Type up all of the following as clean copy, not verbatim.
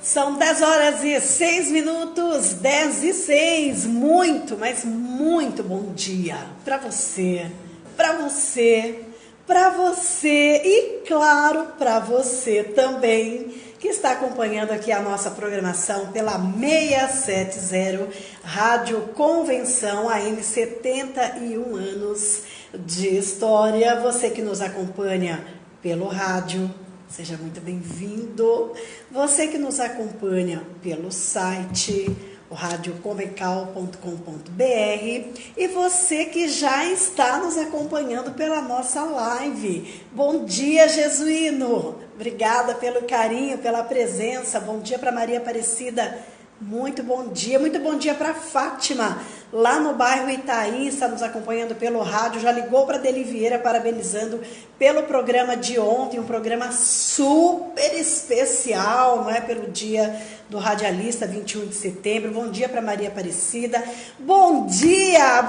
São 10 horas e 6 minutos, 10 e 6. Muito, mas muito bom dia para você, para você, para você e, claro, para você também que está acompanhando aqui a nossa programação pela 670 Rádio Convenção, AM 71 anos de história. Você que nos acompanha pelo rádio, seja muito bem-vindo. Você que nos acompanha pelo site, o radioconvencal.com.br, e você que já está nos acompanhando pela nossa live. Bom dia, Jesuíno! Obrigada pelo carinho, pela presença. Bom dia para Maria Aparecida. Muito bom dia para Fátima, lá no bairro Itaim, está nos acompanhando pelo rádio, já ligou para Deli Vieira parabenizando pelo programa de ontem, um programa super especial, não é? Pelo dia do radialista, 21 de setembro. Bom dia para Maria Aparecida. Bom dia,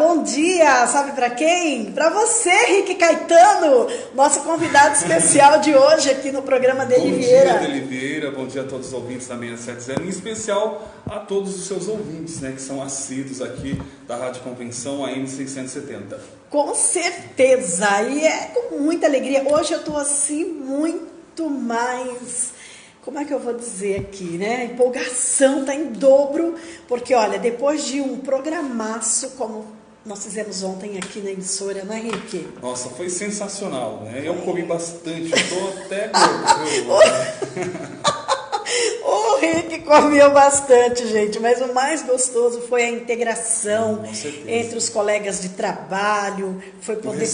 sabe para quem? Para você, Rick Caetano, nosso convidado especial de hoje aqui no programa Deli Vieira. Bom dia, Deli Vieira, bom dia a todos os ouvintes da 670, em especial a todos os seus ouvintes, né, que são assíduos aqui da Rádio Convenção AM 670. Com certeza, e é com muita alegria. Hoje eu estou assim muito mais, como é que eu vou dizer aqui, né? A empolgação está em dobro, porque olha, depois de um programaço como nós fizemos ontem aqui na emissora, né, Henrique? Nossa, foi sensacional, né? Eu comi bastante, eu estou até gordo. O Rick comeu bastante, gente, mas o mais gostoso foi a integração entre os colegas de trabalho, foi poder,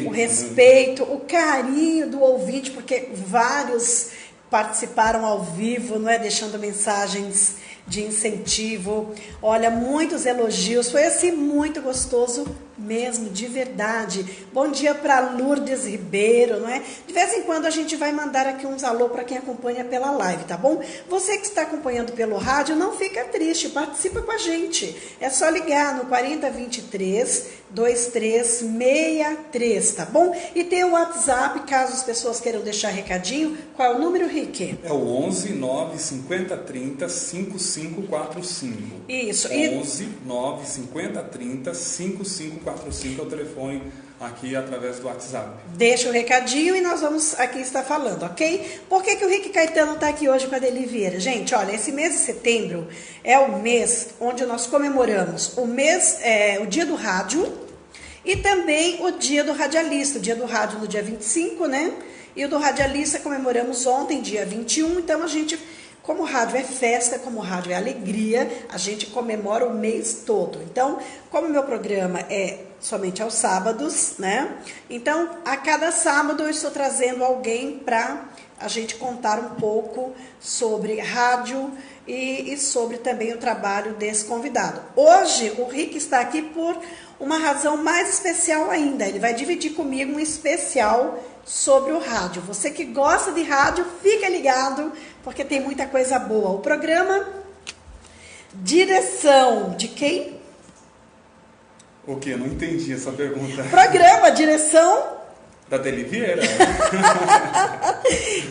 o respeito, o carinho do ouvinte, porque vários participaram ao vivo, não é, deixando mensagens de incentivo. Olha, muitos elogios, foi assim muito gostoso mesmo, de verdade. Bom dia para Lourdes Ribeiro, não é? De vez em quando a gente vai mandar aqui uns alô para quem acompanha pela live, tá bom? Você que está acompanhando pelo rádio, não fica triste, participa com a gente. É só ligar no 4023-2363, tá bom? E tem o WhatsApp, caso as pessoas queiram deixar recadinho. Qual é o número, Rick? É o 11 950 30 5545. Isso. 11 950 30 5545 é o telefone aqui através do WhatsApp. Deixa o recadinho e nós vamos aqui estar falando, ok? Por que o Rick Caetano está aqui hoje com a Deli Vieira? Gente, olha, esse mês de setembro é o mês onde nós comemoramos o dia do rádio e também o dia do radialista. O dia do rádio no dia 25, né? E o do radialista comemoramos ontem, dia 21. Então a gente, como o rádio é festa, como o rádio é alegria, a gente comemora o mês todo. Então, como o meu programa é somente aos sábados, né? Então, a cada sábado eu estou trazendo alguém para a gente contar um pouco sobre rádio e sobre também o trabalho desse convidado. Hoje, o Rick está aqui por uma razão mais especial ainda. Ele vai dividir comigo um especial sobre o rádio. Você que gosta de rádio, fica ligado, porque tem muita coisa boa. O programa, direção de quem? O que? Eu não entendi essa pergunta. Programa, direção da Deli Vieira.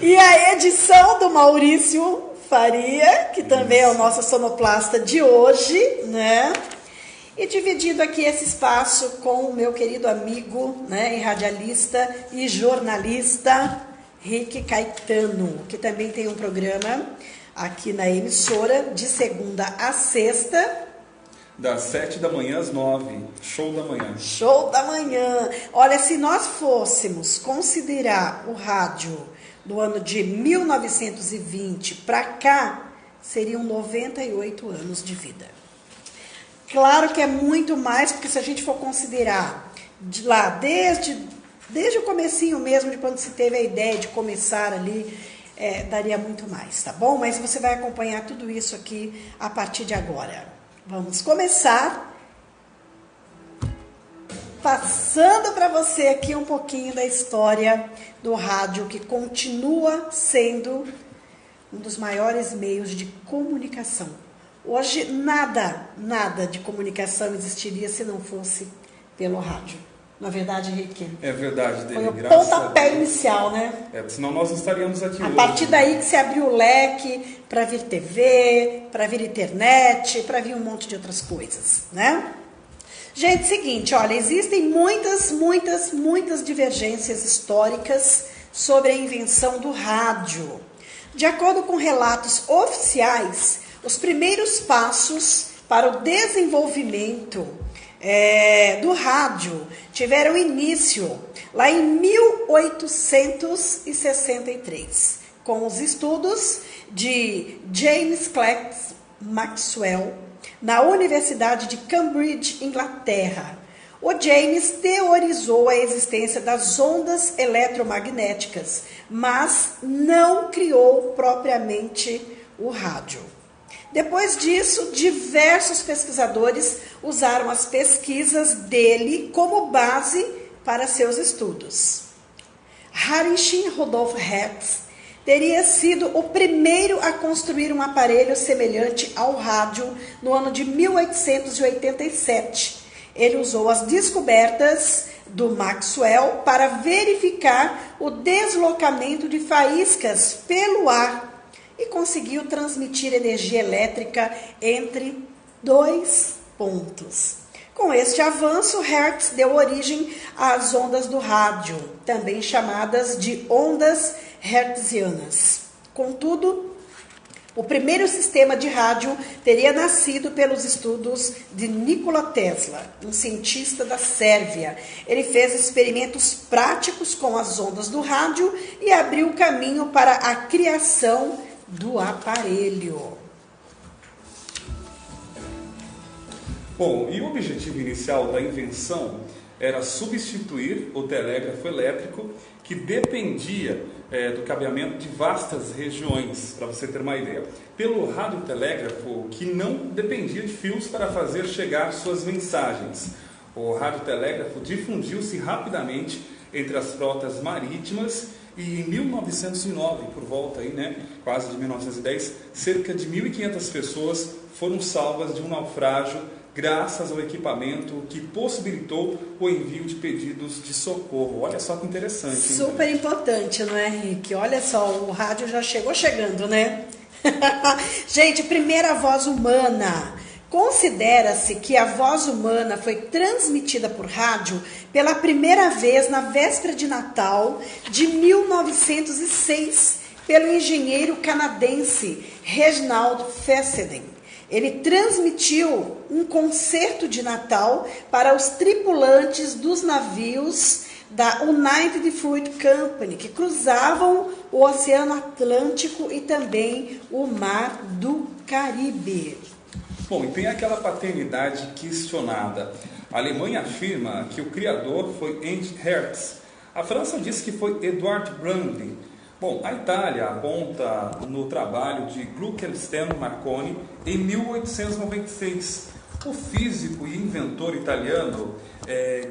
E a edição do Maurício Faria, que também é o nosso sonoplasta de hoje, né? E dividindo aqui esse espaço com o meu querido amigo, né, e radialista e jornalista Rick Caetano, que também tem um programa aqui na emissora de segunda a sexta, das 7 da manhã às 9, show da manhã. Show da manhã. Olha, se nós fôssemos considerar o rádio do ano de 1920 para cá, seriam 98 anos de vida. Claro que é muito mais, porque se a gente for considerar de lá, desde o comecinho mesmo, de quando se teve a ideia de começar ali, daria muito mais, tá bom? Mas você vai acompanhar tudo isso aqui a partir de agora. Vamos começar passando para você aqui um pouquinho da história do rádio, que continua sendo um dos maiores meios de comunicação. Hoje nada de comunicação existiria se não fosse pelo rádio. Na verdade, Rick. É verdade, dele. Foi o pontapé inicial, né? Senão nós não estaríamos aqui hoje. A partir daí que se abriu o leque para vir TV, para vir internet, para vir um monte de outras coisas, né? Gente, seguinte, olha, existem muitas divergências históricas sobre a invenção do rádio. De acordo com relatos oficiais, os primeiros passos para o desenvolvimento do rádio tiveram início lá em 1863, com os estudos de James Clerk Maxwell, na Universidade de Cambridge, Inglaterra. O James teorizou a existência das ondas eletromagnéticas, mas não criou propriamente o rádio. Depois disso, diversos pesquisadores usaram as pesquisas dele como base para seus estudos. Heinrich Rudolf Hertz teria sido o primeiro a construir um aparelho semelhante ao rádio no ano de 1887. Ele usou as descobertas do Maxwell para verificar o deslocamento de faíscas pelo ar e conseguiu transmitir energia elétrica entre dois pontos. Com este avanço, Hertz deu origem às ondas do rádio, também chamadas de ondas hertzianas. Contudo, o primeiro sistema de rádio teria nascido pelos estudos de Nikola Tesla, um cientista da Sérvia. Ele fez experimentos práticos com as ondas do rádio e abriu o caminho para a criação do aparelho. Bom, e o objetivo inicial da invenção era substituir o telégrafo elétrico, que dependia do cabeamento de vastas regiões, para você ter uma ideia, pelo radiotelégrafo, que não dependia de fios para fazer chegar suas mensagens. O radiotelégrafo difundiu-se rapidamente entre as frotas marítimas e em 1909, por volta aí, né, quase de 1910, cerca de 1.500 pessoas foram salvas de um naufrágio graças ao equipamento que possibilitou o envio de pedidos de socorro. Olha só que interessante. Super importante, não é, Henrique? Olha só, o rádio já chegou chegando, né? Gente, primeira voz humana. Considera-se que a voz humana foi transmitida por rádio pela primeira vez na véspera de Natal de 1906 pelo engenheiro canadense Reginald Fessenden. Ele transmitiu um concerto de Natal para os tripulantes dos navios da United Fruit Company, que cruzavam o Oceano Atlântico e também o Mar do Caribe. Bom, e tem aquela paternidade questionada. A Alemanha afirma que o criador foi Heinrich Hertz. A França diz que foi Eduard Branly. Bom, a Itália aponta no trabalho de Guglielmo Marconi em 1896. O físico e inventor italiano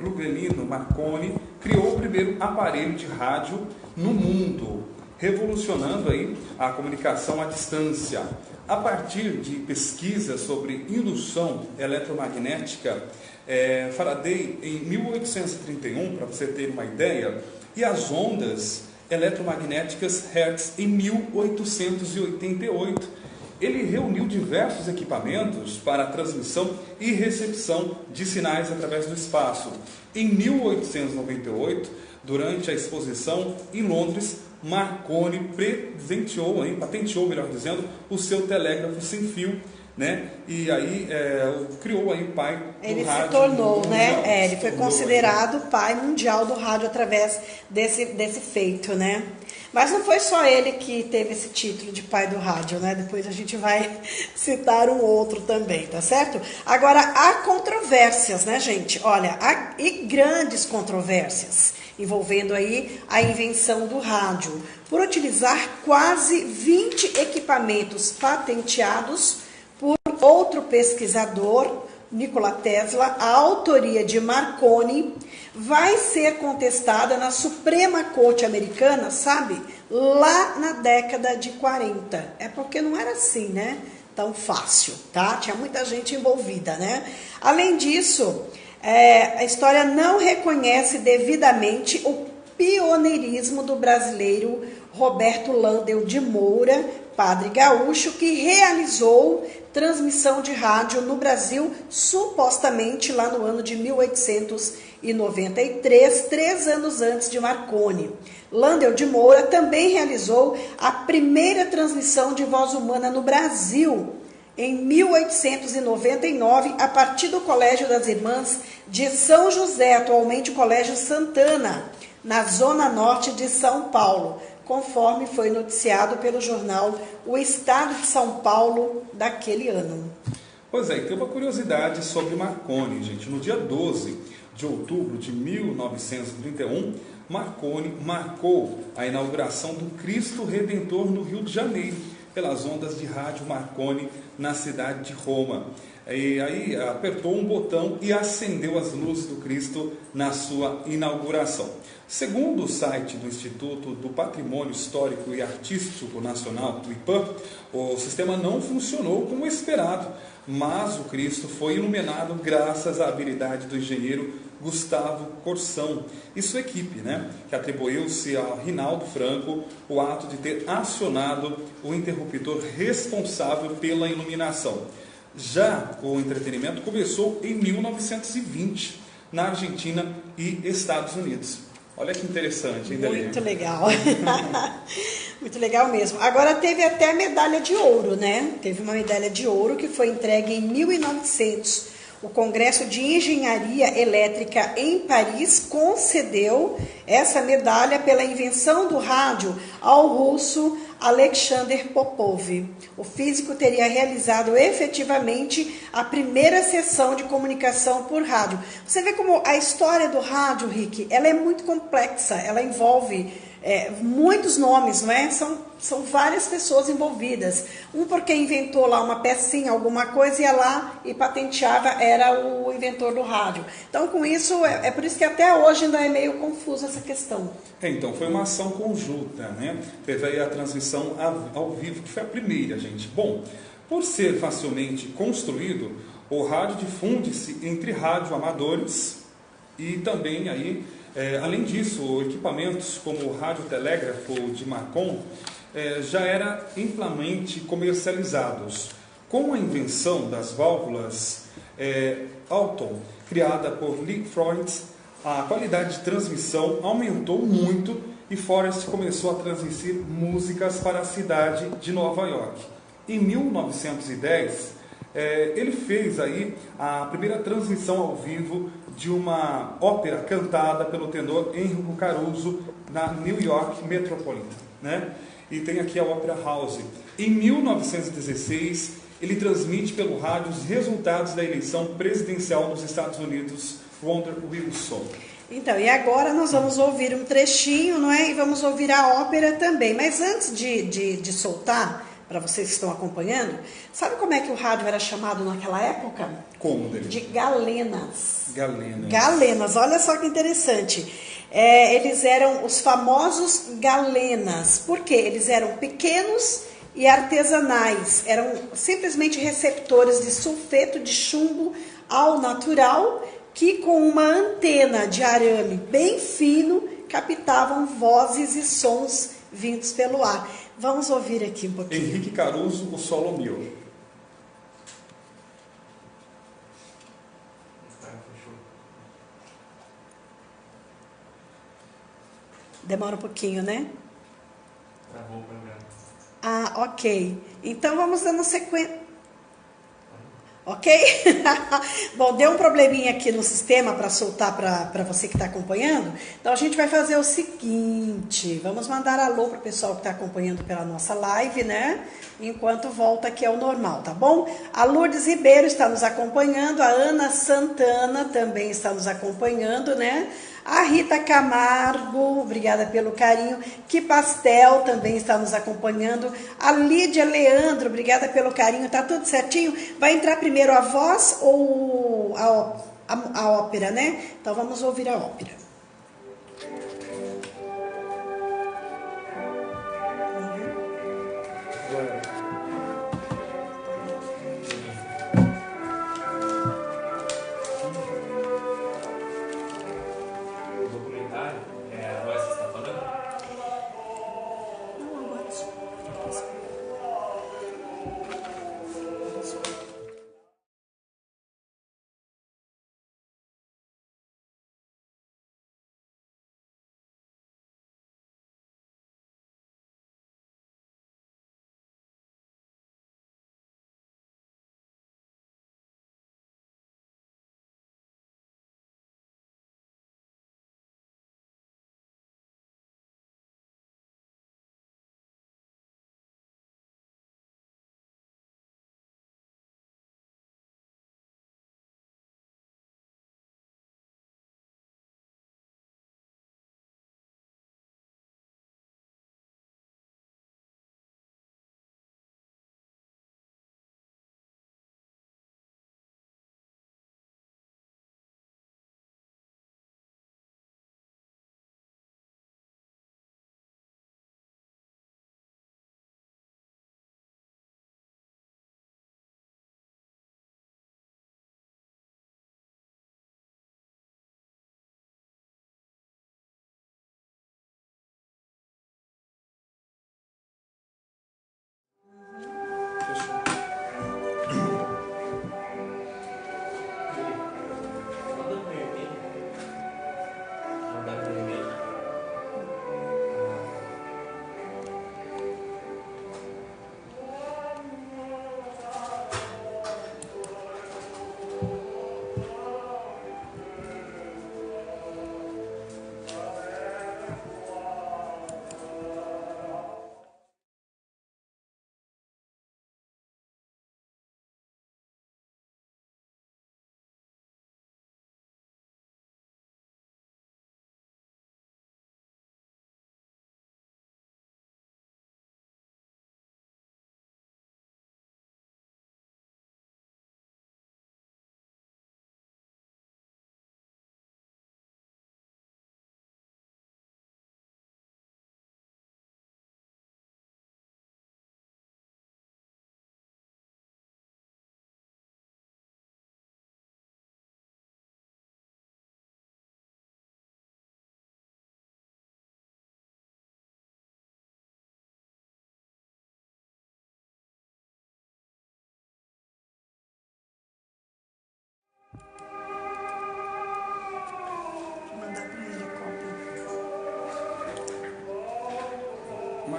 Guglielmo Marconi criou o primeiro aparelho de rádio no mundo, revolucionando aí a comunicação à distância. A partir de pesquisas sobre indução eletromagnética, Faraday em 1831, para você ter uma ideia, e as ondas eletromagnéticas Hertz em 1888. Ele reuniu diversos equipamentos para a transmissão e recepção de sinais através do espaço. Em 1898, durante a exposição em Londres, Marconi patenteou, melhor dizendo, o seu telégrafo sem fio, né? E aí criou aí o pai do ele rádio. Se tornou, mundial, né? Ele foi considerado o pai mundial do rádio através desse feito, né? Mas não foi só ele que teve esse título de pai do rádio, né? Depois a gente vai citar um outro também, tá certo? Agora, há controvérsias, né, gente? Olha, há grandes controvérsias envolvendo aí a invenção do rádio, por utilizar quase 20 equipamentos patenteados por outro pesquisador, Nikola Tesla. A autoria de Marconi vai ser contestada na Suprema Corte Americana, sabe? Lá na década de 40. É porque não era assim, né? Tão fácil, tá? Tinha muita gente envolvida, né? Além disso, A história não reconhece devidamente o pioneirismo do brasileiro Roberto Landel de Moura, padre gaúcho, que realizou transmissão de rádio no Brasil, supostamente lá no ano de 1893, 3 anos antes de Marconi. Landel de Moura também realizou a primeira transmissão de voz humana no Brasil, em 1899, a partir do Colégio das Irmãs de São José, atualmente o Colégio Santana, na zona norte de São Paulo, conforme foi noticiado pelo jornal O Estado de São Paulo daquele ano. Pois é, tem uma curiosidade sobre Marconi, gente. No dia 12 de outubro de 1931, Marconi marcou a inauguração do Cristo Redentor no Rio de Janeiro, pelas ondas de rádio Marconi na cidade de Roma. E aí apertou um botão e acendeu as luzes do Cristo na sua inauguração. Segundo o site do Instituto do Patrimônio Histórico e Artístico Nacional, o IPAM, o sistema não funcionou como esperado, mas o Cristo foi iluminado graças à habilidade do engenheiro Gustavo Corsão e sua equipe, que atribuiu-se a Rinaldo Franco o ato de ter acionado o interruptor responsável pela iluminação. Já o entretenimento começou em 1920, na Argentina e Estados Unidos. Olha que interessante, hein, Delinha? Muito legal. Muito legal mesmo. Agora teve até medalha de ouro, né? Teve uma medalha de ouro que foi entregue em 1900. O Congresso de Engenharia Elétrica em Paris concedeu essa medalha pela invenção do rádio ao russo Alexander Popov. O físico teria realizado efetivamente a primeira sessão de comunicação por rádio. Você vê como a história do rádio, Rick, ela é muito complexa, ela envolve muitos nomes, não é? São várias pessoas envolvidas. Um porque inventou lá uma pecinha, alguma coisa, ia lá e patenteava, era o inventor do rádio. Então, com isso, é por isso que até hoje ainda é meio confusa essa questão. Então, foi uma ação conjunta, né? Teve aí a transmissão ao vivo, que foi a primeira, gente. Bom, por ser facilmente construído, o rádio difunde-se entre radioamadores e também aí, além disso, equipamentos como o radiotelégrafo de Marconi já eram amplamente comercializados. Com a invenção das válvulas Alton, criada por Lee Freund, a qualidade de transmissão aumentou muito e Forrest começou a transmitir músicas para a cidade de Nova York. Em 1910, ele fez aí a primeira transmissão ao vivo de uma ópera cantada pelo tenor Enrico Caruso na New York Metropolitan, E tem aqui a Opera House. Em 1916, ele transmite pelo rádio os resultados da eleição presidencial nos Estados Unidos, Woodrow Wilson. Então, e agora nós vamos ouvir um trechinho, não é? E vamos ouvir a ópera também. Mas antes de soltar, para vocês que estão acompanhando, sabe como é que o rádio era chamado naquela época? Como dele? De galenas. Galenas. Galenas, olha só que interessante. Eles eram os famosos galenas. Por quê? Eles eram pequenos e artesanais. Eram simplesmente receptores de sulfeto de chumbo ao natural, que com uma antena de arame bem fino captavam vozes e sons vindos pelo ar. Vamos ouvir aqui um pouquinho. Henrique Caruso, o Solo Mio. Demora um pouquinho, né? Travou o programa. Ah, ok. Então vamos dando sequência. Ok? Bom, deu um probleminha aqui no sistema para soltar para você que está acompanhando. Então a gente vai fazer o seguinte: vamos mandar alô para o pessoal que está acompanhando pela nossa live, enquanto volta aqui ao normal, tá bom? A Lourdes Ribeiro está nos acompanhando, a Ana Santana também está nos acompanhando, A Rita Camargo, obrigada pelo carinho. Que Pastel também está nos acompanhando. A Lídia Leandro, obrigada pelo carinho. Tá tudo certinho? Vai entrar primeiro a voz ou a ópera, Então vamos ouvir a ópera.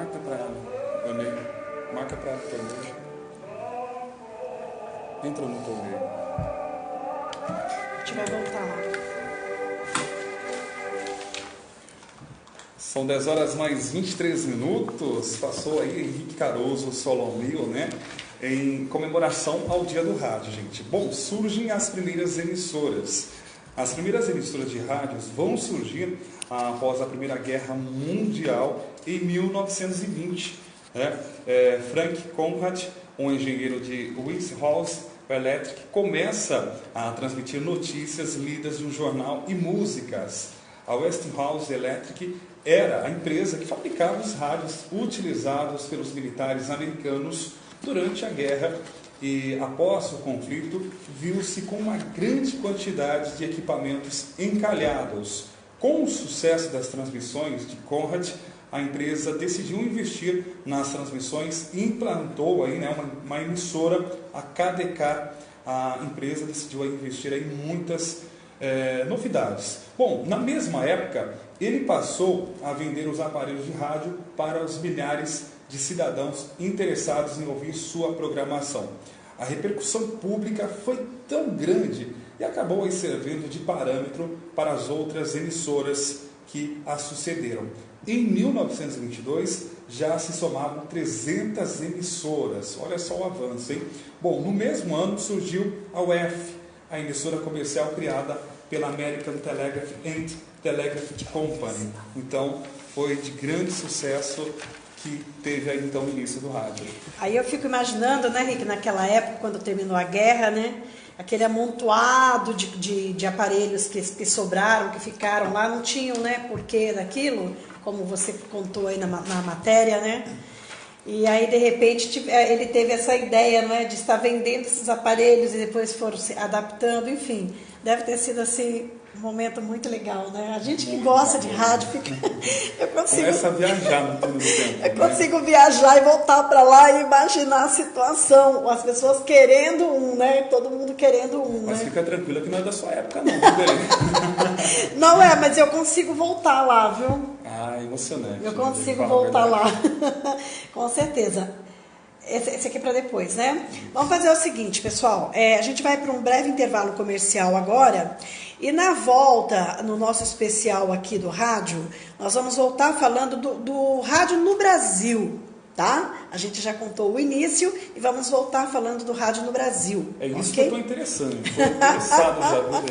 Marca para ela, amigo. Marca para ela, torneio. Entra no torneio. A gente vai voltar lá. São 10 horas mais 23 minutos. Passou aí Henrique Caruso Solomil, né? Em comemoração ao Dia do Rádio, gente. Bom, surgem as primeiras emissoras. As primeiras emissoras de rádios vão surgir após a Primeira Guerra Mundial em 1920. Frank Conrad, um engenheiro de Westinghouse Electric, começa a transmitir notícias lidas no jornal e músicas. A Westinghouse Electric era a empresa que fabricava os rádios utilizados pelos militares americanos durante a guerra e, após o conflito, viu-se com uma grande quantidade de equipamentos encalhados. Com o sucesso das transmissões de Conrad, a empresa decidiu investir nas transmissões e implantou aí, né, uma emissora, a KDK. A empresa decidiu investir em muitas novidades. Bom, na mesma época, ele passou a vender os aparelhos de rádio para os milhares de cidadãos interessados em ouvir sua programação. A repercussão pública foi tão grande e acabou aí servindo de parâmetro para as outras emissoras que a sucederam. Em 1922, já se somavam 300 emissoras. Olha só o avanço, hein? Bom, no mesmo ano surgiu a UF, a emissora comercial criada pela American Telegraph and Telegraph Company. Então, foi de grande sucesso que teve aí, então, o início do rádio. Aí eu fico imaginando, né, Rick, naquela época, quando terminou a guerra, né, aquele amontoado de aparelhos que sobraram, que ficaram lá, não tinham, né, porquê daquilo, como você contou aí na matéria, né? E aí, de repente, ele teve essa ideia, não é, de estar vendendo esses aparelhos e depois foram se adaptando, enfim. Deve ter sido, assim, um momento muito legal, né? A gente que gosta de rádio fica... Começa a viajar no túnel do tempo. Eu consigo viajar e voltar para lá e imaginar a situação. As pessoas querendo um, né? Todo mundo querendo um, Mas né? fica tranquila que não é da sua época, não. Não é, mas eu consigo voltar lá, viu? Ah, emocionante. Eu consigo voltar lá. Com certeza. Esse aqui é para depois, né? Vamos fazer o seguinte, pessoal. A gente vai para um breve intervalo comercial agora. E na volta, no nosso especial aqui do rádio, nós vamos voltar falando do rádio no Brasil, tá? A gente já contou o início e vamos voltar falando do rádio no Brasil. É isso, okay? que eu estou interessante. Estou interessado já.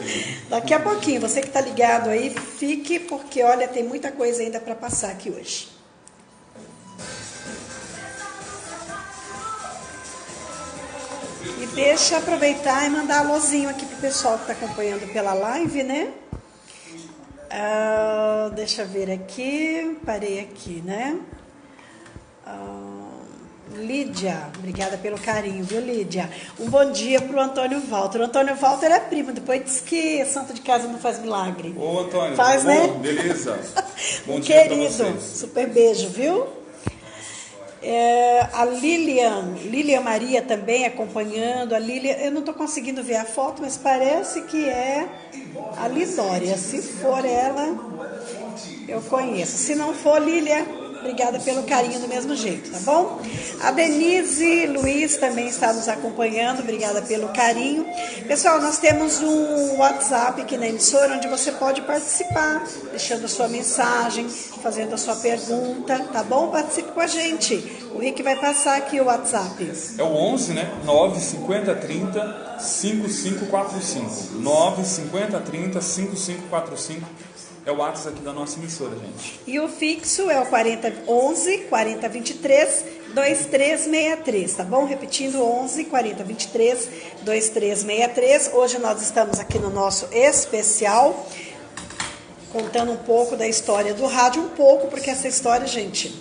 Daqui a pouquinho, você que está ligado aí, fique, porque olha, tem muita coisa ainda para passar aqui hoje. E deixa eu aproveitar e mandar alôzinho aqui pro pessoal que está acompanhando pela live, né? Deixa eu ver aqui, parei aqui, né? Lídia, obrigada pelo carinho, viu, Lídia? Um bom dia pro Antônio Walter. O Antônio Walter é primo, depois diz que santo de casa não faz milagre. Ô, Antônio, faz, né? Beleza. Bom dia querido, pra vocês. Super beijo, viu? A Lilian Maria também acompanhando. A Lilian, eu não estou conseguindo ver a foto, mas parece que é a Lidória. Se for ela, eu conheço. Se não for, Lilian, obrigada pelo carinho do mesmo jeito, tá bom? A Denise Luiz também está nos acompanhando, obrigada pelo carinho. Pessoal, nós temos um WhatsApp aqui na emissora onde você pode participar, deixando a sua mensagem, fazendo a sua pergunta, tá bom? Participe com a gente. O Rick vai passar aqui o WhatsApp. É o 11, né? 95030 5545. 95030 5545. É o WhatsApp aqui da nossa emissora, gente. E o fixo é o 4011 4023 2363, tá bom? Repetindo, 11 4023 2363. Hoje nós estamos aqui no nosso especial, contando um pouco da história do rádio, um pouco, porque essa história, gente,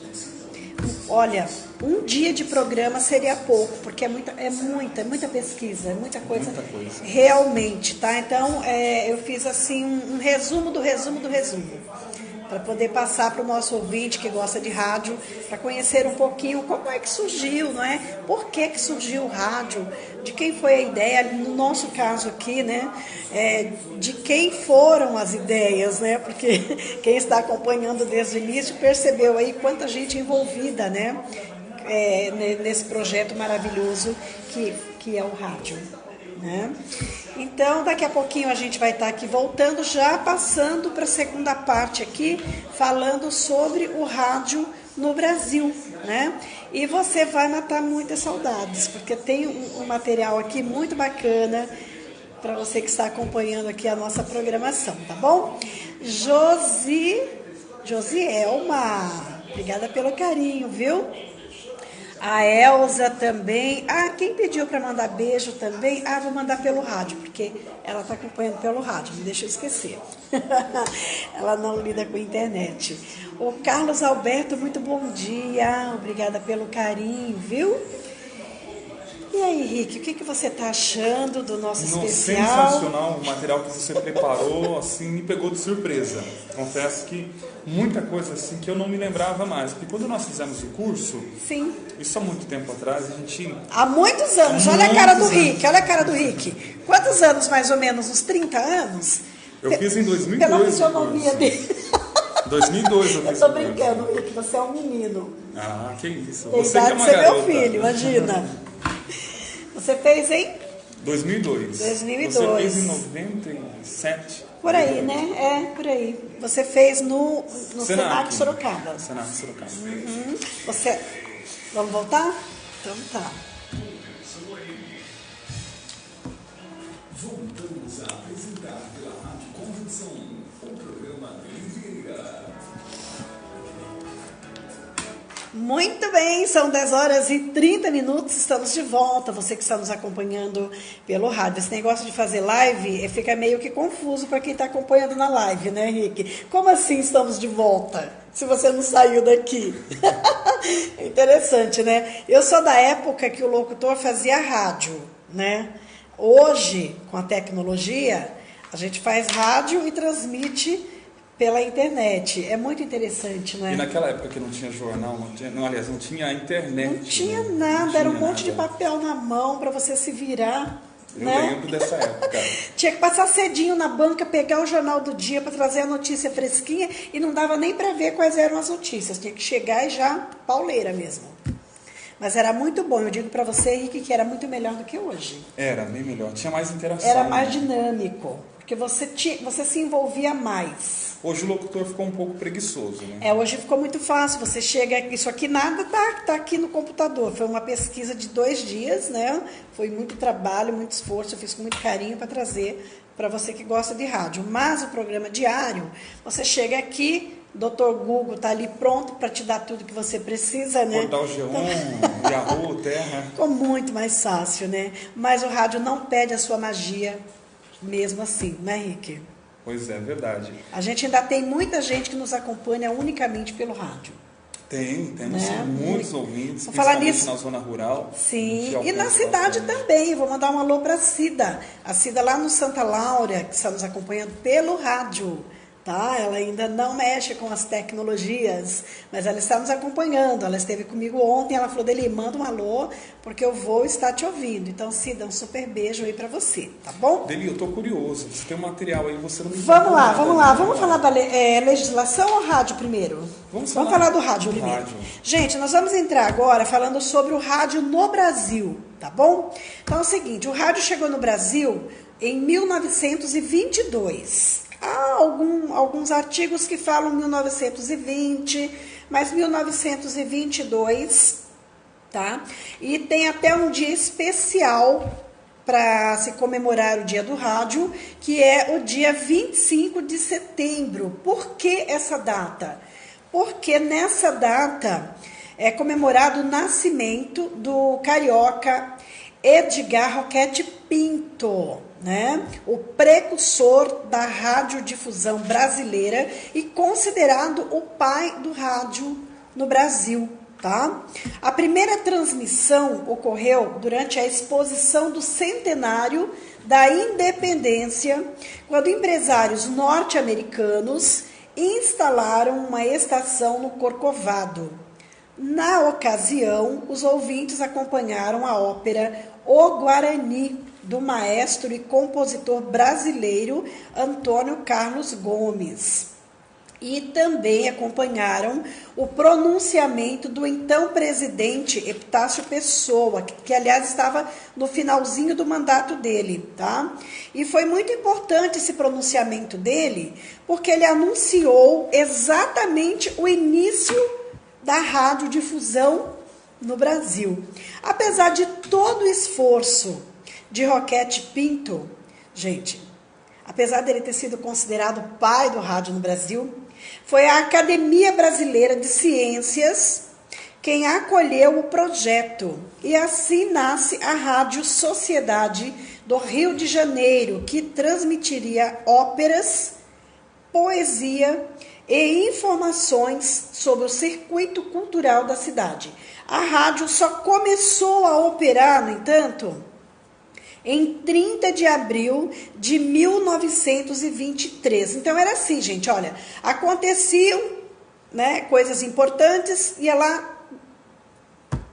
olha, um dia de programa seria pouco, porque é muita pesquisa, é muita coisa. Realmente, tá? Então, eu fiz assim um resumo do resumo do resumo. para poder passar para o nosso ouvinte que gosta de rádio, para conhecer um pouquinho como é que surgiu, não é? Por que surgiu o rádio, de quem foi a ideia, no nosso caso aqui, né? De quem foram as ideias, né? Porque quem está acompanhando desde o início percebeu aí quanta gente envolvida, né? Nesse projeto maravilhoso que é o rádio, né? Então, daqui a pouquinho a gente vai estar aqui voltando, já passando para a segunda parte aqui, falando sobre o rádio no Brasil, né? E você vai matar muitas saudades, porque tem um material aqui muito bacana para você que está acompanhando aqui a nossa programação, tá bom? Josielma, obrigada pelo carinho, viu? A Elza também. Quem pediu para mandar beijo também? Vou mandar pelo rádio, porque ela está acompanhando pelo rádio, não deixa eu esquecer. Ela não lida com internet. O Carlos Alberto, muito bom dia. Obrigada pelo carinho, viu? E aí, Rick, o que você está achando do nosso especial? Sensacional, o material que você preparou, assim, me pegou de surpresa. Confesso que muita coisa assim que eu não me lembrava mais. Porque quando nós fizemos o curso, sim, isso há muito tempo atrás, a gente... Há muitos anos, olha a cara do Rick, olha a cara do Rick. Quantos anos, mais ou menos? Uns 30 anos? Eu fiz em 2002. Pela fisionomia dele. 2002 eu fiz. Eu tô brincando, Rick, você é um menino. Que isso. Tem Você que é uma ser garota. meu filho, imagina. Você fez em? 2002. 2002. Você fez em 97. Por aí, né? Por aí. Você fez no Senac Sorocaba. Senac Sorocaba. Uhum. Vamos voltar? Então tá. Voltamos a apresentar pela Rádio Convenção o programa Delivira. Muito bem, são 10 horas e 30 minutos, estamos de volta, você que está nos acompanhando pelo rádio. Esse negócio de fazer live fica meio que confuso para quem está acompanhando na live, né, Rick? Como assim estamos de volta, se você não saiu daqui? É interessante, né? Eu sou da época que o locutor fazia rádio, né? Hoje, com a tecnologia, a gente faz rádio e transmite pela internet. É muito interessante, né? E naquela época que não tinha jornal, não tinha internet. Não tinha nada, era um monte de papel na mão para você se virar. Eu né? lembro dessa época. Tinha que passar cedinho na banca, pegar o jornal do dia para trazer a notícia fresquinha e não dava nem para ver quais eram as notícias. Tinha que chegar e já pauleira mesmo. Mas era muito bom. Eu digo para você, Henrique, que era muito melhor do que hoje. Era bem melhor. Tinha mais interação. Era mais dinâmico. Porque você se envolvia mais. Hoje o locutor ficou um pouco preguiçoso, né? Hoje ficou muito fácil. Você chega, isso aqui nada tá aqui no computador. Foi uma pesquisa de 2 dias, né? Foi muito trabalho, muito esforço. Eu fiz com muito carinho para trazer para você que gosta de rádio. Mas o programa diário, você chega aqui, Dr. Google está ali pronto para te dar tudo que você precisa, né? Portal G1, Yahoo, Terra. Ficou muito mais fácil, né? Mas o rádio não perde a sua magia mesmo assim, né, Rick? Pois é, verdade. A gente ainda tem muita gente que nos acompanha unicamente pelo rádio. Temos né? muitos ouvintes, Vou falar principalmente nisso. na zona rural. Sim, e na cidade também. Vou mandar um alô para a Cida. A Cida lá no Santa Laura, que está nos acompanhando pelo rádio. Tá? Ela ainda não mexe com as tecnologias, mas ela está nos acompanhando. Ela esteve comigo ontem, ela falou dele, manda um alô, porque eu vou estar te ouvindo. Então, Cida, um super beijo aí para você, tá bom? Deli, eu tô curioso. Você tem um material aí, você não me Vamos lá. Vamos falar da legislação ou rádio primeiro? Vamos falar do rádio primeiro. Rádio. Gente, nós vamos entrar agora falando sobre o rádio no Brasil, tá bom? Então é o seguinte, o rádio chegou no Brasil em 1922. Há alguns artigos que falam 1920, mas 1922, tá? E tem até um dia especial para se comemorar o Dia do Rádio, que é o dia 25 de setembro. Por que essa data? Porque nessa data é comemorado o nascimento do carioca Edgar Roquete Pinto, né? O precursor da radiodifusão brasileira e considerado o pai do rádio no Brasil, tá? A primeira transmissão ocorreu durante a exposição do centenário da independência, quando empresários norte-americanos instalaram uma estação no Corcovado. Na ocasião, os ouvintes acompanharam a ópera O Guarani, do maestro e compositor brasileiro Antônio Carlos Gomes. E também acompanharam o pronunciamento do então presidente Epitácio Pessoa, que aliás estava no finalzinho do mandato dele, tá? E foi muito importante esse pronunciamento dele, porque ele anunciou exatamente o início da radiodifusão no Brasil. Apesar de todo o esforço de Roquete Pinto, gente, apesar dele ter sido considerado o pai do rádio no Brasil, foi a Academia Brasileira de Ciências quem acolheu o projeto. E assim nasce a Rádio Sociedade do Rio de Janeiro, que transmitiria óperas, poesia e informações sobre o circuito cultural da cidade. A rádio só começou a operar, no entanto, em 30 de abril de 1923. Então era assim, gente, olha, aconteciam, né, coisas importantes e lá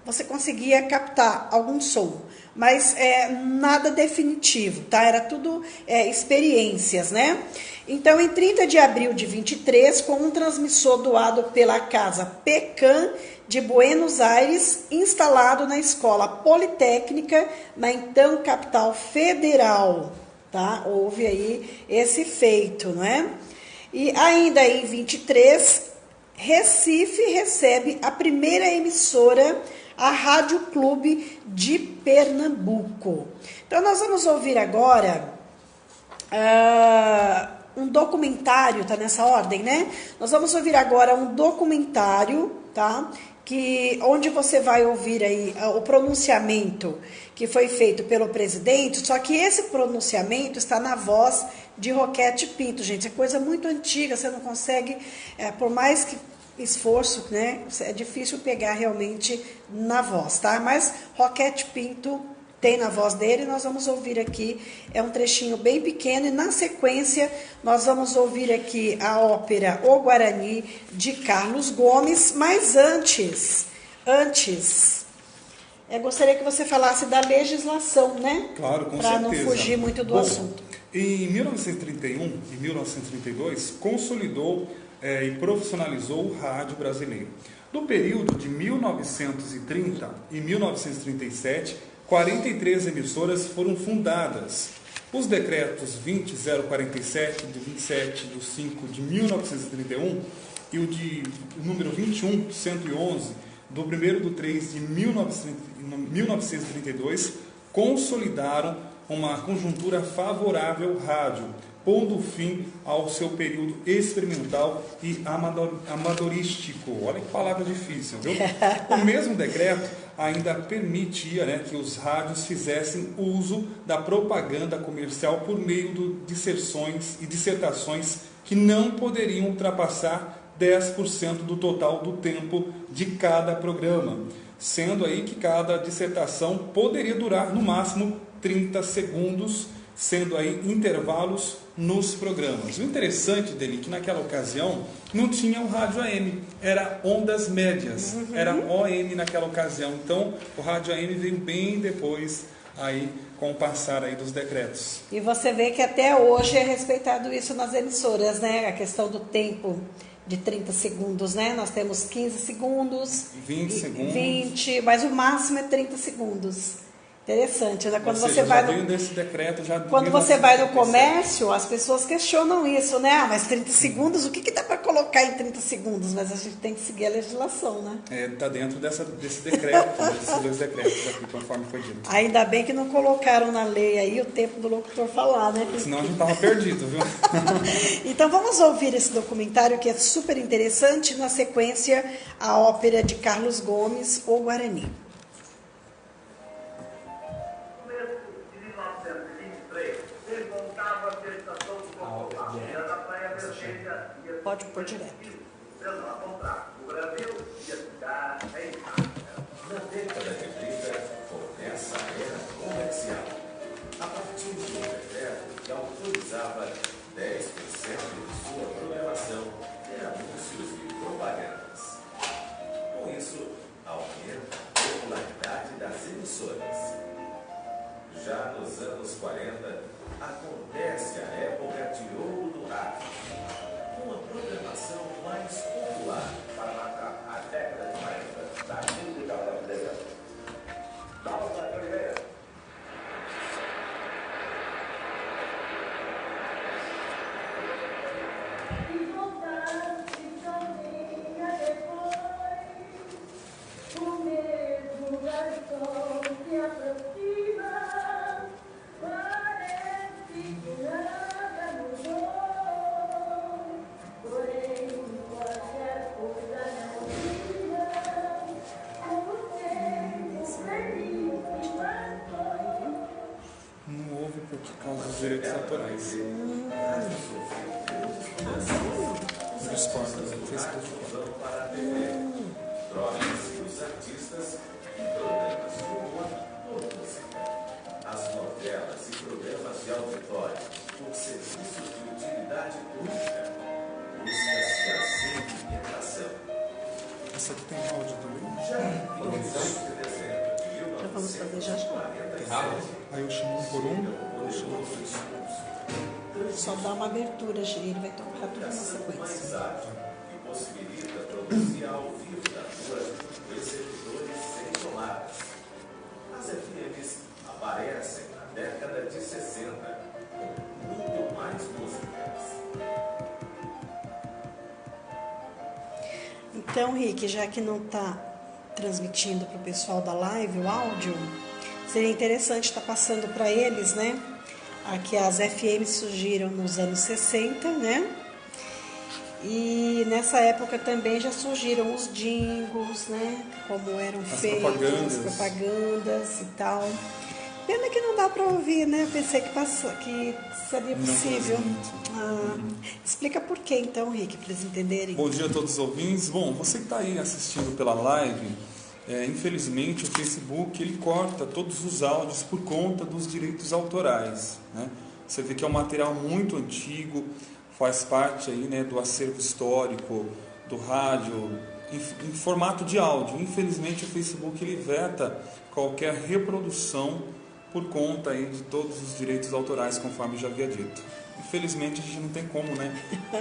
você conseguia captar algum som, mas nada definitivo, tá? Era tudo experiências, né? Então, em 30 de abril de 23, com um transmissor doado pela Casa Pecan de Buenos Aires, instalado na Escola Politécnica, na então capital federal, tá? Houve aí esse feito, não é? E ainda em 23, Recife recebe a primeira emissora, a Rádio Clube de Pernambuco. Então, nós vamos ouvir agora um documentário, tá nessa ordem, né? Nós vamos ouvir agora um documentário, tá? Onde você vai ouvir aí o pronunciamento que foi feito pelo presidente, só que esse pronunciamento está na voz de Roquete Pinto, gente. É coisa muito antiga, você não consegue, por mais que esforço, né? É difícil pegar realmente na voz, tá? Mas Roquete Pinto tem na voz dele, nós vamos ouvir aqui, é um trechinho bem pequeno, e na sequência nós vamos ouvir aqui a ópera O Guarani, de Carlos Gomes, mas antes, eu gostaria que você falasse da legislação, né? Claro, com certeza. Para não fugir muito do assunto. Em 1931 e 1932, consolidou e profissionalizou o rádio brasileiro. No período de 1930 e 1937, 43 emissoras foram fundadas. Os decretos 20.047, de 27 de 5 de 1931 e o número 21.111, do 1º de 3 de 1932, consolidaram uma conjuntura favorável ao rádio, pondo fim ao seu período experimental e amadorístico. Olha que palavra difícil, viu? O mesmo decreto ainda permitia, né, que os rádios fizessem uso da propaganda comercial por meio de disserções e dissertações que não poderiam ultrapassar 10% do total do tempo de cada programa, sendo aí que cada dissertação poderia durar no máximo 30 segundos, sendo aí intervalos nos programas. O interessante dele é que naquela ocasião não tinha o rádio AM, era ondas médias, era OM naquela ocasião. Então o rádio AM veio bem depois aí com o passar aí dos decretos. E você vê que até hoje é respeitado isso nas emissoras, né? A questão do tempo de 30 segundos, né? Nós temos 15 segundos, 20 segundos, 20, mas o máximo é 30 segundos. Interessante, né? Quando você vai no comércio, as pessoas questionam isso, né? Ah, mas 30 segundos, o que dá para colocar em 30 segundos? Mas a gente tem que seguir a legislação, né? Está dentro desse decreto, desses dois decretos aqui, conforme foi dito. Ainda bem que não colocaram na lei aí o tempo do locutor falar, né? Senão a gente estava perdido, viu? Então vamos ouvir esse documentário que é super interessante. Na sequência, a ópera de Carlos Gomes, O Guarani. Pode pôr direto. O Brasil ia ficar em casa. Na década de 30, começa a era comercial. A partir de um decreto que autorizava 10% de sua programação para a TV, drogas e os artistas e programas de humor ou música. As novelas e programas de auditório por serviços de utilidade pública. Busca-se a segmentação. Essa aqui tem áudio também? Já em 26 de dezembro de Então vamos fazer já já. 1947, Aí eu chamo um por um, eu chamo por Só dá uma abertura, ele vai tocar tudo na sequência. mais ágil e possibilita produzir ao vivo da rua receptores sem tomadas. As FMs aparecem na década de 60 com muito mais músicas. Então, Rick, já que não está transmitindo para o pessoal da live o áudio, seria interessante estar passando para eles, né? Aqui as FMs surgiram nos anos 60, né? E nessa época também já surgiram os jingles, né? Como eram feitos, as propagandas e tal. Pena que não dá para ouvir, né? Eu pensei que seria possível. Explica por quê então, Rick, para eles entenderem. Bom dia a todos os ouvintes. Bom, você que está aí assistindo pela live, infelizmente o Facebook ele corta todos os áudios por conta dos direitos autorais, né? Você vê que é um material muito antigo, faz parte aí, né, do acervo histórico do rádio em formato de áudio. Infelizmente o Facebook ele veta qualquer reprodução por conta aí de todos os direitos autorais, conforme eu já havia dito. Infelizmente a gente não tem como, né,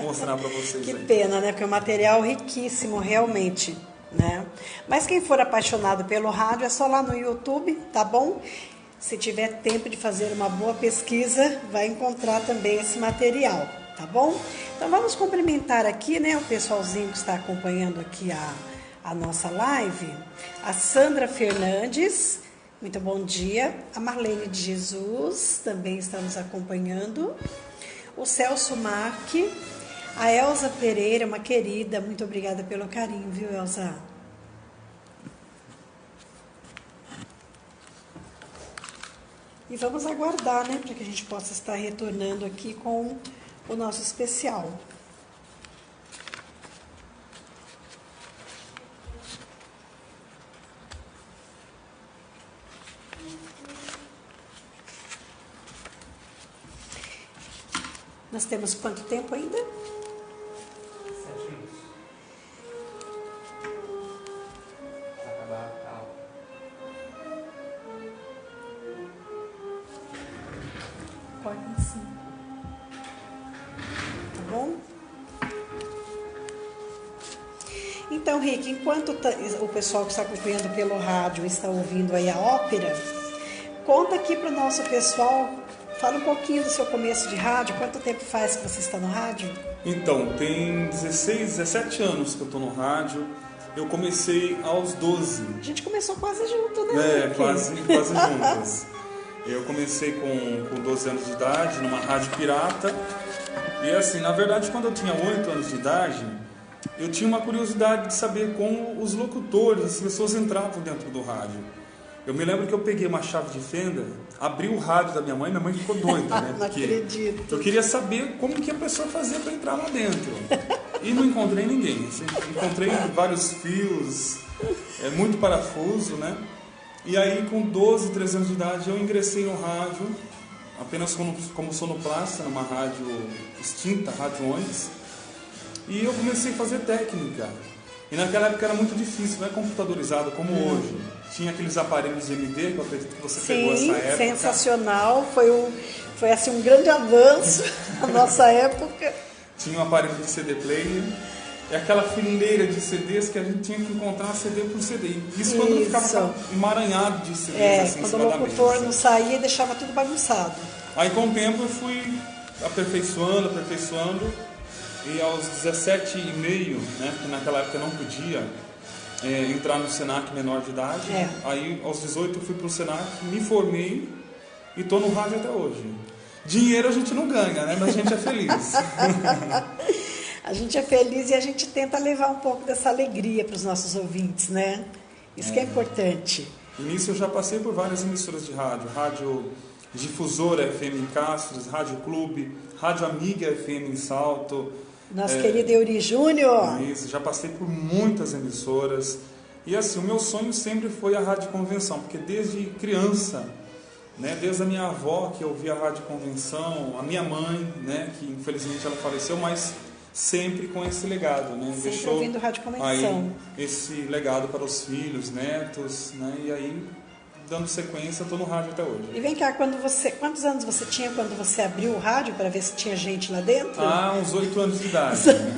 mostrar para vocês. Que aí. pena, né? Porque é um material riquíssimo, realmente, né? Mas quem for apaixonado pelo rádio é só lá no YouTube, tá bom? Se tiver tempo de fazer uma boa pesquisa, vai encontrar também esse material, tá bom? Então vamos cumprimentar aqui, né, o pessoalzinho que está acompanhando aqui a nossa live. A Sandra Fernandes, muito bom dia. A Marlene de Jesus também está nos acompanhando. O Celso Marque. A Elza Pereira, uma querida, muito obrigada pelo carinho, viu, Elza? E vamos aguardar, né, para que a gente possa estar retornando aqui com o nosso especial. Nós temos quanto tempo ainda? 7 minutos. Pra acabar a aula. Corta em cima. Tá bom? Então, Rick, enquanto o pessoal que está acompanhando pelo rádio está ouvindo aí a ópera, conta aqui para o nosso pessoal, fala um pouquinho do seu começo de rádio, quanto tempo faz que você está no rádio? Então, tem 16, 17 anos que eu estou no rádio. Eu comecei aos 12. A gente começou quase junto, né? Quase juntos. Eu comecei com 12 anos de idade, numa rádio pirata. E assim, na verdade, quando eu tinha 8 anos de idade, eu tinha uma curiosidade de saber como os locutores, as pessoas entravam dentro do rádio. Eu me lembro que eu peguei uma chave de fenda, abri o rádio da minha mãe ficou doida, né? Não acredito. Eu queria saber como que a pessoa fazia para entrar lá dentro. E não encontrei ninguém. Assim, encontrei vários fios, muito parafuso, né? E aí, com 12, 13 anos de idade, eu ingressei no rádio, apenas como sonoplasta, numa rádio extinta, Rádio Onix. E eu comecei a fazer técnica. E naquela época era muito difícil, não é computadorizado como hoje. Tinha aqueles aparelhos de MD, que eu acredito que você pegou essa época. Sensacional. Foi assim, um grande avanço na nossa época. Tinha um aparelho de CD player. E aquela fileira de CDs que a gente tinha que encontrar CD por CD. Isso quando eu ficava emaranhado de CDs assim, em cima da mesa. Quando o locutor não saía e deixava tudo bagunçado. Aí com o tempo eu fui aperfeiçoando. E aos 17,5, né, porque naquela época eu não podia entrar no Senac menor de idade. Aí aos 18 eu fui pro Senac, me formei e estou no rádio até hoje. Dinheiro a gente não ganha, né, mas a gente é feliz. A gente é feliz e a gente tenta levar um pouco dessa alegria para os nossos ouvintes, né? Isso que é importante. E nisso eu já passei por várias emissoras de rádio. Rádio Difusora FM em Castros, Rádio Clube, Rádio Amiga FM em Salto. Nosso querido Euri Júnior. Isso, já passei por muitas emissoras. E assim, o meu sonho sempre foi a Rádio Convenção, porque desde criança, né, desde a minha avó que eu ouvia a Rádio Convenção, a minha mãe, né, que infelizmente ela faleceu, mas sempre com esse legado, né, Sempre deixou ouvindo Rádio Convenção. aí esse legado para os filhos, netos, né, e aí dando sequência, estou no rádio até hoje. E vem cá, quantos anos você tinha quando você abriu o rádio para ver se tinha gente lá dentro? Ah, uns 8 anos de idade. Né?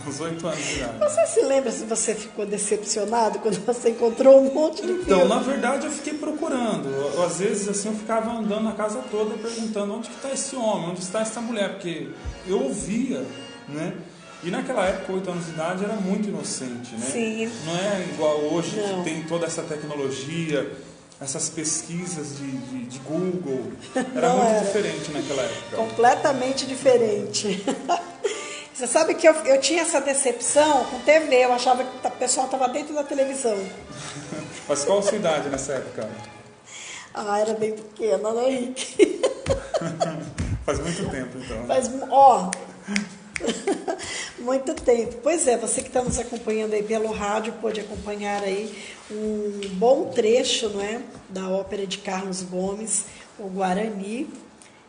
Uns 8 anos de idade. Você se lembra se você ficou decepcionado quando você encontrou um monte de Então, filme? na verdade, eu fiquei procurando. Às vezes, assim, eu ficava andando na casa toda perguntando onde que está esse homem, onde está essa mulher, porque eu ouvia, né? E naquela época, 8 anos de idade, era muito inocente, né? Sim. Não é igual hoje, Não. que tem toda essa tecnologia, essas pesquisas de Google. Era Não muito era. diferente naquela época. Completamente diferente. Você sabe que eu tinha essa decepção com TV, eu achava que o pessoal estava dentro da televisão. Mas qual a sua idade nessa época? Ah, era bem pequena, né, Henrique? Faz muito tempo, então. Mas, ó, muito tempo. Pois é, você que está nos acompanhando aí pelo rádio pôde acompanhar aí um bom trecho, não é, da ópera de Carlos Gomes, o Guarani,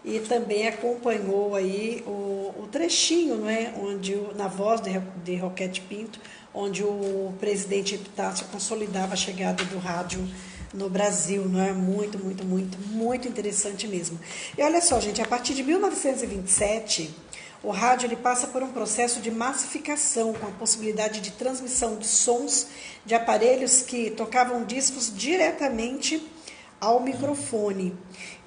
e também acompanhou aí o trechinho, não é, onde na voz de Roquete Pinto, onde o presidente Epitácio consolidava a chegada do rádio no Brasil, não é? Muito, muito, muito, muito interessante mesmo. E olha só, gente, a partir de 1927, o rádio ele passa por um processo de massificação, com a possibilidade de transmissão de sons de aparelhos que tocavam discos diretamente ao microfone.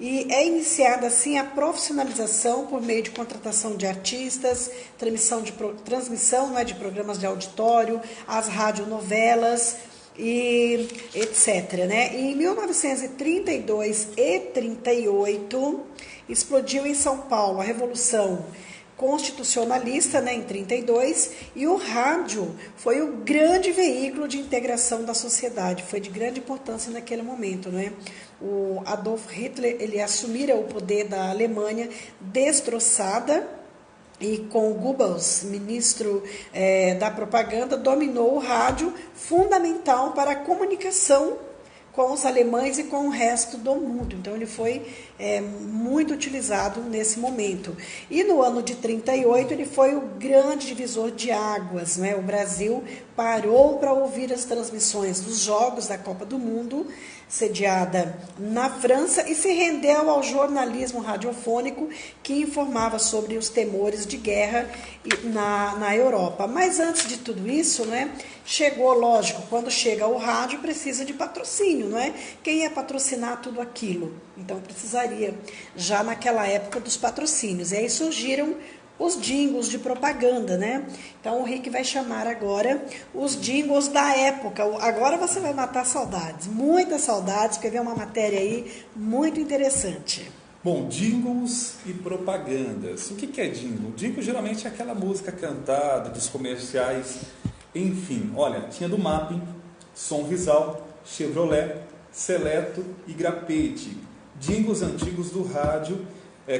E é iniciada assim a profissionalização por meio de contratação de artistas, transmissão não é, de programas de auditório, as radionovelas e etc. Né? E em 1932 e 38 explodiu em São Paulo a Revolução Constitucionalista, né, em 32, e o rádio foi o grande veículo de integração da sociedade, foi de grande importância naquele momento, né? O Adolf Hitler, ele assumira o poder da Alemanha destroçada, e com Goebbels, ministro da propaganda, dominou o rádio, fundamental para a comunicação com os alemães e com o resto do mundo. Então, ele foi muito utilizado nesse momento. E no ano de 38, ele foi o grande divisor de águas, né? O Brasil parou para ouvir as transmissões dos Jogos da Copa do Mundo, sediada na França, e se rendeu ao jornalismo radiofônico que informava sobre os temores de guerra na Europa. Mas antes de tudo isso, né, chegou, lógico, quando chega o rádio precisa de patrocínio, não é? Quem ia patrocinar tudo aquilo? Então precisaria, já naquela época, dos patrocínios. E aí surgiram os jingles de propaganda, né? Então o Rick vai chamar agora os jingles da época. Agora você vai matar saudades, muitas saudades, porque vem uma matéria aí muito interessante. Bom, jingles e propagandas. O que é jingle? Jingle geralmente é aquela música cantada dos comerciais. Enfim, olha, tinha do Mapping, Sonvisal, Chevrolet, Seleto e Grapete. Jingles antigos do rádio,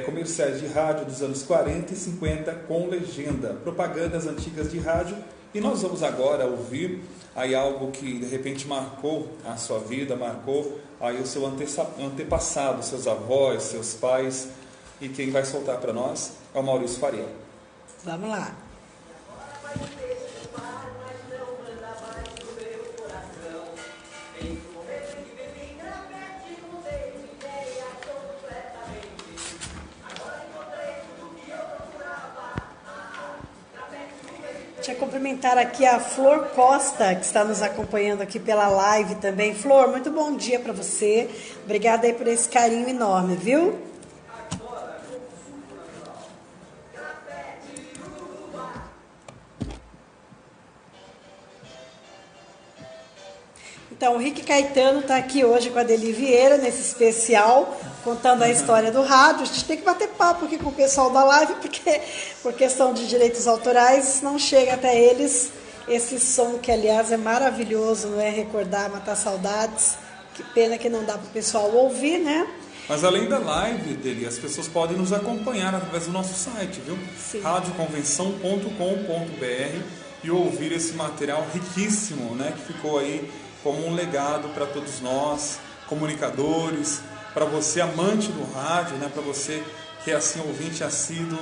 comerciais de rádio dos anos 40 e 50 com legenda, propagandas antigas de rádio. E nós vamos agora ouvir aí algo que de repente marcou a sua vida, marcou aí o seu antepassado, seus avós, seus pais. E quem vai soltar para nós é o Maurício Faria. Vamos lá. Deixa eu cumprimentar aqui a Flor Costa, que está nos acompanhando aqui pela live também. Flor, muito bom dia para você. Obrigada aí por esse carinho enorme, viu? Então, o Rick Caetano está aqui hoje com a Deli Vieira, nesse especial, contando a história do rádio. A gente tem que bater papo aqui com o pessoal da live, porque por questão de direitos autorais não chega até eles esse som, que aliás é maravilhoso, não é? Recordar, matar saudades. Que pena que não dá para o pessoal ouvir, né? Mas além da live dele, as pessoas podem nos acompanhar através do nosso site, viu? Sim. radioconvenção.com.br e ouvir esse material riquíssimo, né? Que ficou aí como um legado para todos nós, comunicadores, para você amante do rádio, né? Para você que é assim ouvinte assíduo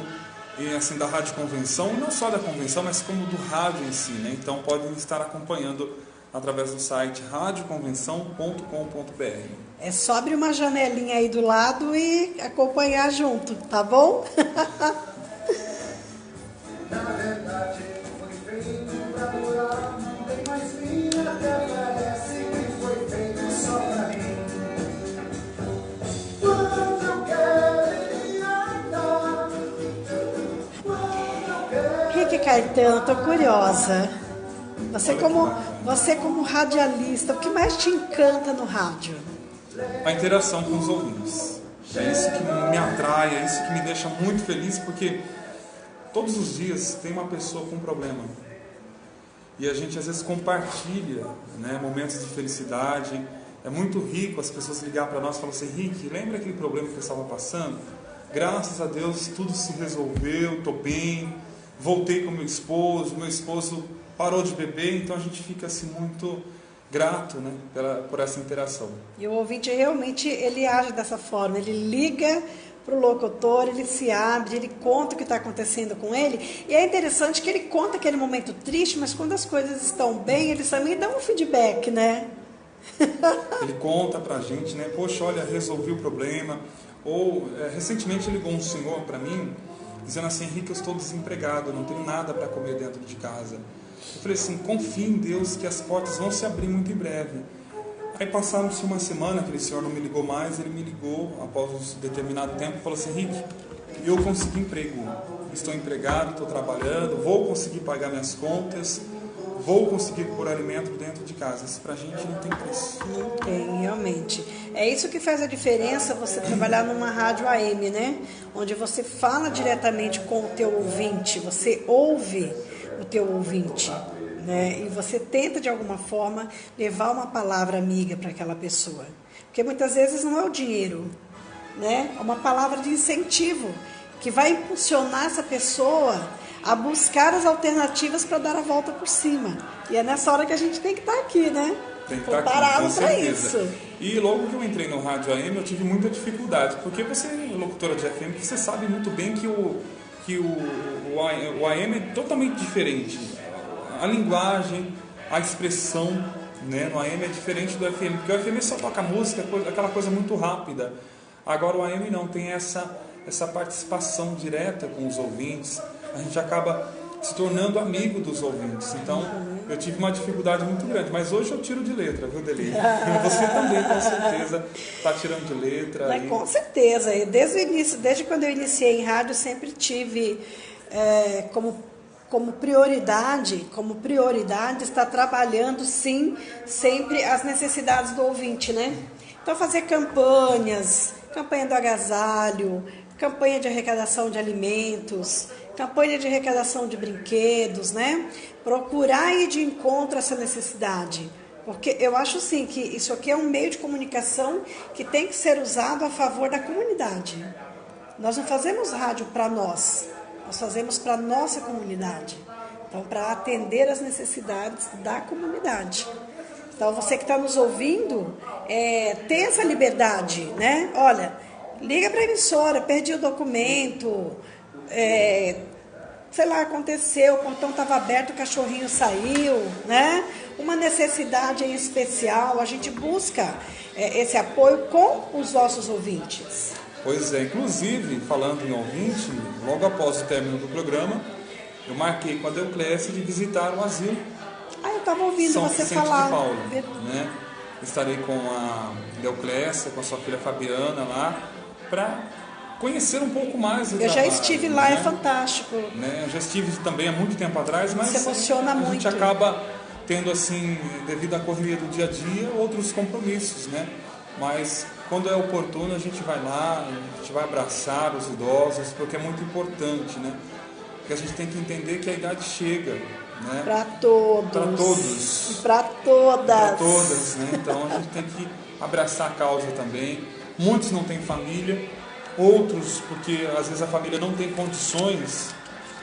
e assim da Rádio Convenção, e não só da convenção, mas como do rádio em si, né? Então podem estar acompanhando através do site radioconvenção.com.br. É só abrir uma janelinha aí do lado e acompanhar junto, tá bom? Na verdade foi feito pra durar, não tem mais fim, até parece que foi feito só pra mim. Quando eu quero ele andar, quando eu quero... Rick Caetano, tô curiosa. Você como radialista, o que mais te encanta no rádio? A interação com os ouvintes. É isso que me atrai, é isso que me deixa muito feliz, porque todos os dias tem uma pessoa com um problema. E a gente às vezes compartilha, né, momentos de felicidade. É muito rico as pessoas ligar para nós e falar assim: Rick, lembra aquele problema que eu estava passando? Graças a Deus tudo se resolveu, estou bem, voltei com meu esposo parou de beber, então a gente fica assim muito grato, né, por essa interação. E o ouvinte realmente ele age dessa forma, ele liga para o locutor, ele se abre, ele conta o que está acontecendo com ele, e é interessante que ele conta aquele momento triste, mas quando as coisas estão bem, eles também dão um feedback, né? Ele conta pra gente, né, poxa, olha, resolvi o problema, ou recentemente ligou um senhor para mim, dizendo assim: Henrique, eu estou desempregado, não tenho nada para comer dentro de casa. Eu falei assim: confie em Deus que as portas vão se abrir muito em breve. Aí passaram-se uma semana, aquele senhor não me ligou mais, ele me ligou após um determinado tempo e falou assim: Henrique, eu consegui emprego, estou empregado, estou trabalhando, vou conseguir pagar minhas contas, vou conseguir pôr alimento dentro de casa. Isso pra gente não tem preço. Não tem, realmente. É isso que faz a diferença, você trabalhar numa rádio AM, né? Onde você fala diretamente com o teu ouvinte, você ouve o teu ouvinte, né? E você tenta de alguma forma levar uma palavra amiga para aquela pessoa, porque muitas vezes não é o dinheiro, né? É uma palavra de incentivo que vai impulsionar essa pessoa a buscar as alternativas para dar a volta por cima. E é nessa hora que a gente tem que estar aqui, né? Tem que estar aqui, preparado para isso. E logo que eu entrei no rádio AM, eu tive muita dificuldade, porque você é locutora de FM, você sabe muito bem que o AM é totalmente diferente. A linguagem, a expressão, né, no AM é diferente do FM, porque o FM só toca música, aquela coisa muito rápida. Agora o AM não, tem essa participação direta com os ouvintes, a gente acaba se tornando amigo dos ouvintes. Então eu tive uma dificuldade muito grande, mas hoje eu tiro de letra, viu, Deli? Você também, com certeza, está tirando de letra. Mas, com certeza, desde o início, desde quando eu iniciei em rádio, sempre tive como prioridade estar trabalhando, sim, sempre as necessidades do ouvinte, né? Então, fazer campanha do agasalho, campanha de arrecadação de alimentos, campanha de arrecadação de brinquedos, né? Procurar ir de encontro a essa necessidade. Porque eu acho, sim, que isso aqui é um meio de comunicação que tem que ser usado a favor da comunidade. Nós não fazemos rádio para nós fazemos para a nossa comunidade. Então, para atender as necessidades da comunidade. Então, você que está nos ouvindo, tem essa liberdade, né? Olha, liga para a emissora, perdi o documento, sei lá, aconteceu, o portão estava aberto, o cachorrinho saiu, né? Uma necessidade em especial, a gente busca esse apoio com os nossos ouvintes. Pois é, inclusive, falando em ouvinte, logo após o término do programa, eu marquei com a Deoclésia de visitar o asilo eu estava ouvindo São você Vicente falar. de Paulo, né? Estarei com a Deoclésia, com a sua filha Fabiana lá, para conhecer um pouco mais do trabalho. Eu já estive lá, né? É fantástico. Né? Eu já estive também há muito tempo atrás, mas se emociona a muito. gente acaba tendo, assim, devido à correria do dia a dia, outros compromissos, né? Mas quando é oportuno, a gente vai lá, a gente vai abraçar os idosos, porque é muito importante, né? Porque a gente tem que entender que a idade chega, né? Para todos. Para todos. Para todas. Para todas, né? Então a gente tem que abraçar a causa também, Muitos não têm família, outros porque às vezes a família não tem condições,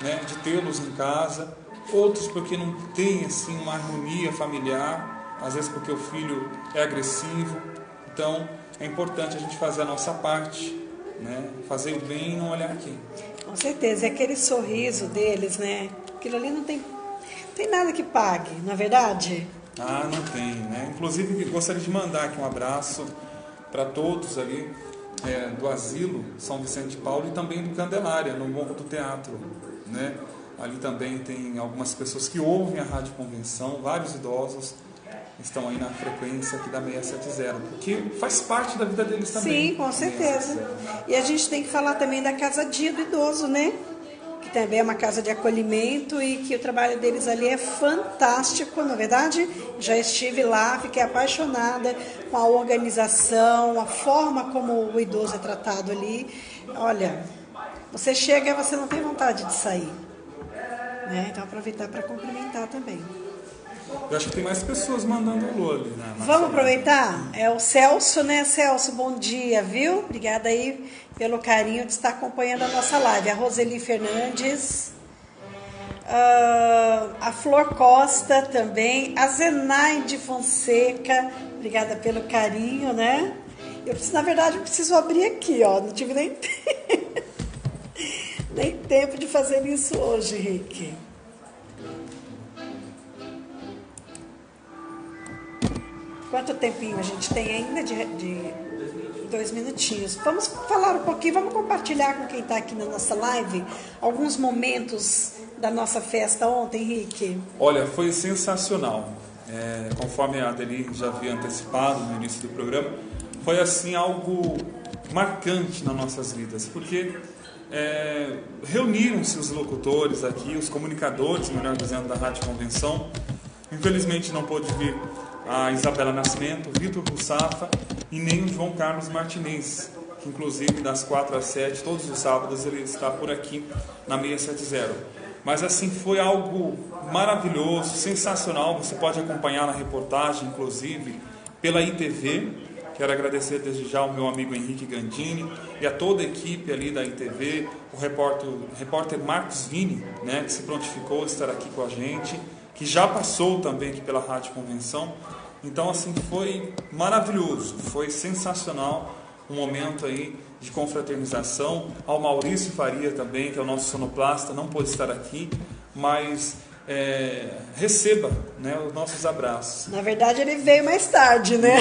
né, de tê-los em casa, outros porque não tem assim, uma harmonia familiar, às vezes porque o filho é agressivo. Então é importante a gente fazer a nossa parte, né, fazer o bem e não olhar quem. Com certeza, é aquele sorriso deles, né? Aquilo ali não tem nada que pague, não é verdade? Ah, não tem, né? Inclusive, gostaria de mandar aqui um abraço para todos ali do Asilo São Vicente de Paulo e também do Candelária, no Morro do Teatro, né? Ali também tem algumas pessoas que ouvem a Rádio Convenção, vários idosos estão aí na frequência aqui da 670, porque faz parte da vida deles também. Sim, com certeza. E a gente tem que falar também da Casa Dia do Idoso, né? Que também é uma casa de acolhimento e que o trabalho deles ali é fantástico, na verdade. Já estive lá, fiquei apaixonada com a organização, a forma como o idoso é tratado ali. Olha, você chega e você não tem vontade de sair, né? Então aproveitar para cumprimentar também. Eu acho que tem mais pessoas mandando alô ali, né? Vamos aproveitar? É o Celso, né? Celso, bom dia, viu? Obrigada aí pelo carinho de estar acompanhando a nossa live. A Roseli Fernandes, a Flor Costa também, a Zenaide Fonseca, obrigada pelo carinho, né? Na verdade, eu preciso abrir aqui, ó. Não tive nem tempo de fazer isso hoje, Rick. Quanto tempinho a gente tem ainda de 2 minutinhos? Vamos falar um pouquinho, vamos compartilhar com quem está aqui na nossa live alguns momentos da nossa festa ontem, Henrique. Olha, foi sensacional. Conforme a Adeli já havia antecipado no início do programa, foi assim algo marcante nas nossas vidas, porque reuniram-se os locutores aqui, os comunicadores, melhor dizendo, da Rádio Convenção. Infelizmente não pôde vir a Isabela Nascimento, o Vitor Russafa e nem o João Carlos Martinez, que inclusive das 4 às 7, todos os sábados, ele está por aqui na 670. Mas assim, foi algo maravilhoso, sensacional. Você pode acompanhar na reportagem, inclusive, pela ITV. Quero agradecer desde já ao meu amigo Henrique Gandini e a toda a equipe ali da ITV, o repórter Marcos Vini, né, que se prontificou a estar aqui com a gente, que já passou também aqui pela Rádio Convenção. Então, assim, foi maravilhoso, foi sensacional, um momento aí de confraternização. Ao Maurício Faria também, que é o nosso sonoplasta, não pôde estar aqui, mas receba, né, os nossos abraços. Na verdade, ele veio mais tarde, né?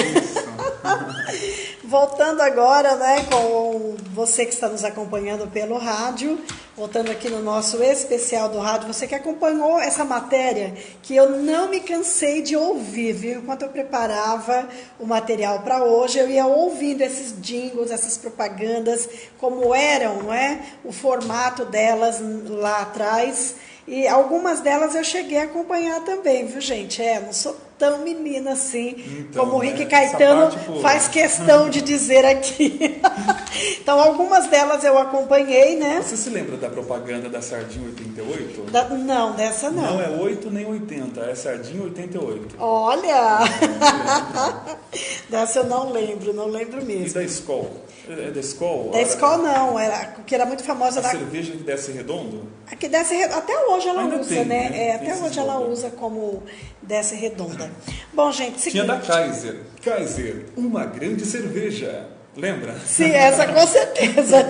Voltando agora, né, com você que está nos acompanhando pelo rádio, voltando aqui no nosso especial do rádio, você que acompanhou essa matéria, que eu não me cansei de ouvir, viu? Enquanto eu preparava o material para hoje, eu ia ouvindo esses jingles, essas propagandas, como eram, não é? O formato delas lá atrás. E algumas delas eu cheguei a acompanhar também, viu, gente? Não sou tão menina assim, então, como o Rick Caetano faz questão de dizer aqui. Então, algumas delas eu acompanhei, né? Você se lembra da propaganda da Sardinha 88? Não, dessa não. Não é 8 nem 80, é Sardinha 88. Olha! Dessa eu não lembro mesmo. E da Skol? É da Skol? Da Skol não, que era muito famosa. A cerveja que desce redondo? A que desce redondo, até hoje ela ainda usa, tem, né? Tem até hoje ela usa como desce redonda. Bom, gente, seguinte. Tinha da Kaiser. Kaiser, uma grande cerveja. Lembra? Sim, essa com certeza.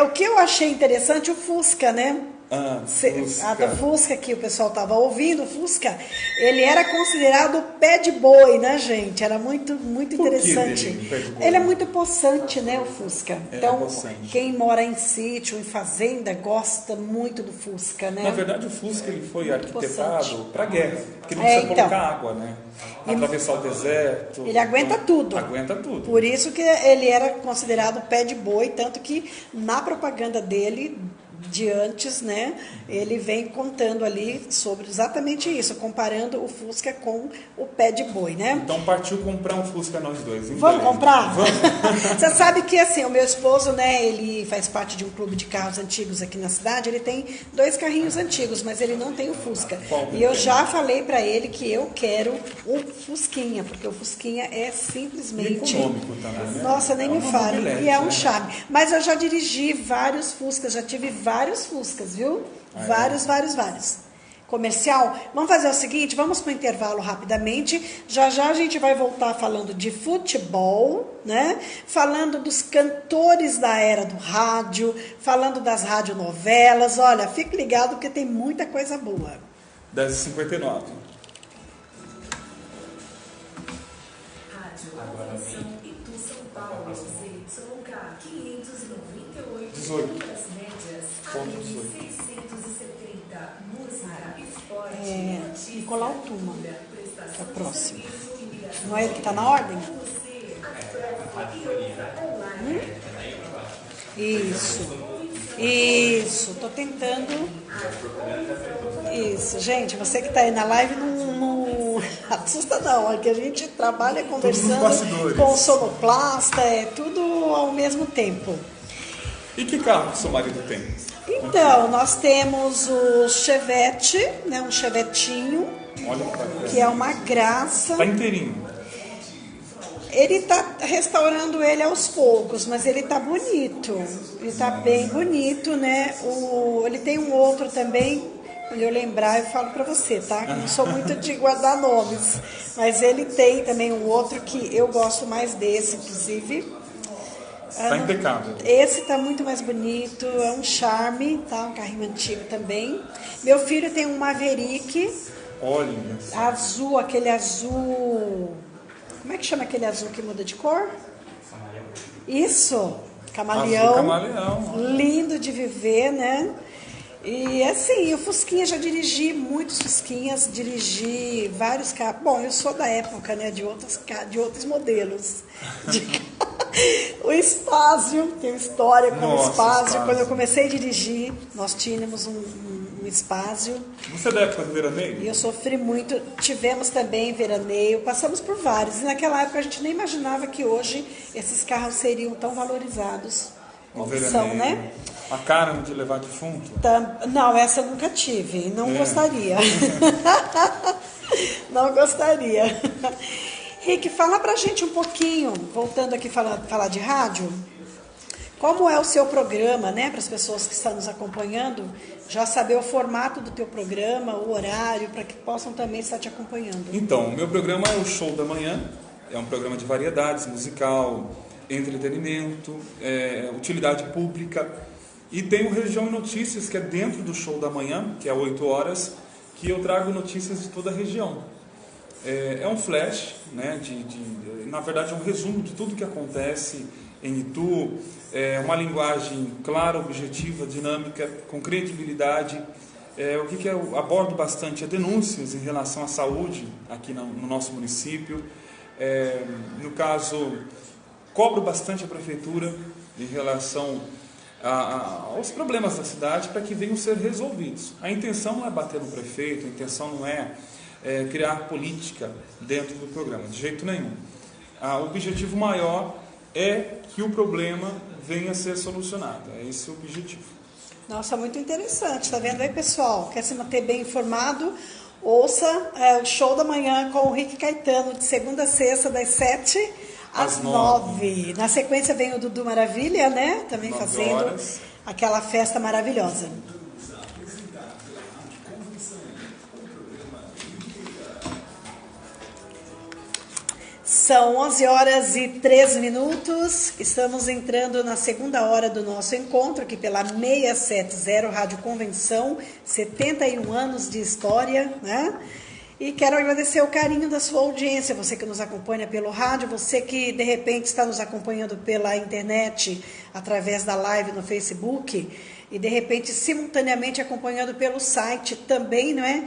O que eu achei interessante, o Fusca, né? A do Fusca que o pessoal estava ouvindo, o Fusca, ele era considerado pé de boi, né, gente? Era muito interessante. Ele é muito possante, né, o Fusca. Então, possante. Quem mora em sítio, em fazenda, gosta muito do Fusca, né? Na verdade, o Fusca ele foi arquitetado para guerra, porque não precisa colocar água, né? Atravessar o deserto. Ele aguenta tudo. Aguenta tudo. Por isso que ele era considerado pé de boi, tanto que na propaganda dele de antes, né? Ele vem contando ali sobre exatamente isso, comparando o Fusca com o pé de boi, né? Então partiu comprar um Fusca nós dois. Hein? Vamos comprar? Vamos. Você sabe que assim, o meu esposo, né, ele faz parte de um clube de carros antigos aqui na cidade, ele tem 2 carrinhos antigos, mas ele não tem o Fusca. Qual e eu já falei pra ele que eu quero o Fusquinha, porque o Fusquinha é simplesmente... econômico também, né? Nossa, nem É me uma fale. mobilete, E é um né? charme. Mas eu já dirigi vários Fuscas, já tive vários Fuscas, viu? Vários. Comercial. Vamos fazer o seguinte, vamos para o intervalo rapidamente. Já já a gente vai voltar falando de futebol, né? Falando dos cantores da era do rádio, falando das radionovelas. Olha, fique ligado porque tem muita coisa boa. Rádio 10h59. Convenção Itu São Paulo, ZYK 598, 18. ondas médias, AM 670, música, esporte, notícia, Nicolau Tuma, prestação que é o de próximo. serviço e ligação Não é ele que está na ordem? com você, acesse e online. Isso, tô tentando. Isso, gente, você que está aí na live não assusta não, é que a gente trabalha conversando bastidores. com o sonoplasta, é tudo ao mesmo tempo. E que carro que seu marido tem? Então, nós temos o Chevette, né, um Chevetinho, Olha que bacana. que é uma graça. Tá inteirinho. Ele está restaurando ele aos poucos, mas ele está bonito. Ele está bem bonito, né? Ele tem um outro também, quando eu lembrar eu falo para você, tá? Eu não sou muito de guardar nomes, mas ele tem também um outro que eu gosto mais desse, inclusive. Tá impecável. Esse tá muito mais bonito, é um charme, tá? Um carrinho antigo também. Meu filho tem um Maverick Olha. azul, aquele azul... Como é que chama aquele azul que muda de cor? Isso, camaleão. Azul camaleão. Lindo de viver, né? E assim, o Fusquinha, já dirigi muitos Fusquinhas, dirigi vários carros. Bom, eu sou da época, né, de outros modelos. O Spazio, tenho história com o Nossa, Spazio. Spazio. Quando eu comecei a dirigir, nós tínhamos um Spazio. Você é da época do veraneio? E eu sofri muito. Tivemos também veraneio, passamos por vários. E naquela época a gente nem imaginava que hoje esses carros seriam tão valorizados. No Como são, veraneio. né? A cara de levar defunto? Não, essa eu nunca tive. Não gostaria. Não gostaria. Rick, fala pra gente um pouquinho, voltando aqui falar de rádio, como é o seu programa, né? Para as pessoas que estão nos acompanhando, já saber o formato do teu programa, o horário, para que possam também estar te acompanhando. Então, o meu programa é o Show da Manhã. É um programa de variedades, musical, entretenimento, utilidade pública. E tem o Região Notícias, que é dentro do Show da Manhã, que é 8 horas, que eu trago notícias de toda a região. É um flash, né, na verdade é um resumo de tudo que acontece em Itu, uma linguagem clara, objetiva, dinâmica, com credibilidade. O que eu abordo bastante é denúncias em relação à saúde aqui no nosso município. No caso, cobro bastante a prefeitura em relação aos problemas da cidade para que venham ser resolvidos. A intenção não é bater no prefeito, a intenção não é criar política dentro do programa, de jeito nenhum. O objetivo maior é que o problema venha a ser solucionado, é esse o objetivo. Nossa, muito interessante, tá vendo aí, pessoal? Quer se manter bem informado? Ouça o Show da Manhã com o Rick Caetano, de segunda a sexta, das 7 às 9. Na sequência vem o Dudu Maravilha, né? Também 9 fazendo horas. aquela festa maravilhosa. São 11h03. Estamos entrando na segunda hora do nosso encontro, aqui pela 670 Rádio Convenção, 71 anos de história, né? E quero agradecer o carinho da sua audiência, você que nos acompanha pelo rádio, você que de repente está nos acompanhando pela internet, através da live no Facebook. e de repente simultaneamente acompanhando pelo site também, não é?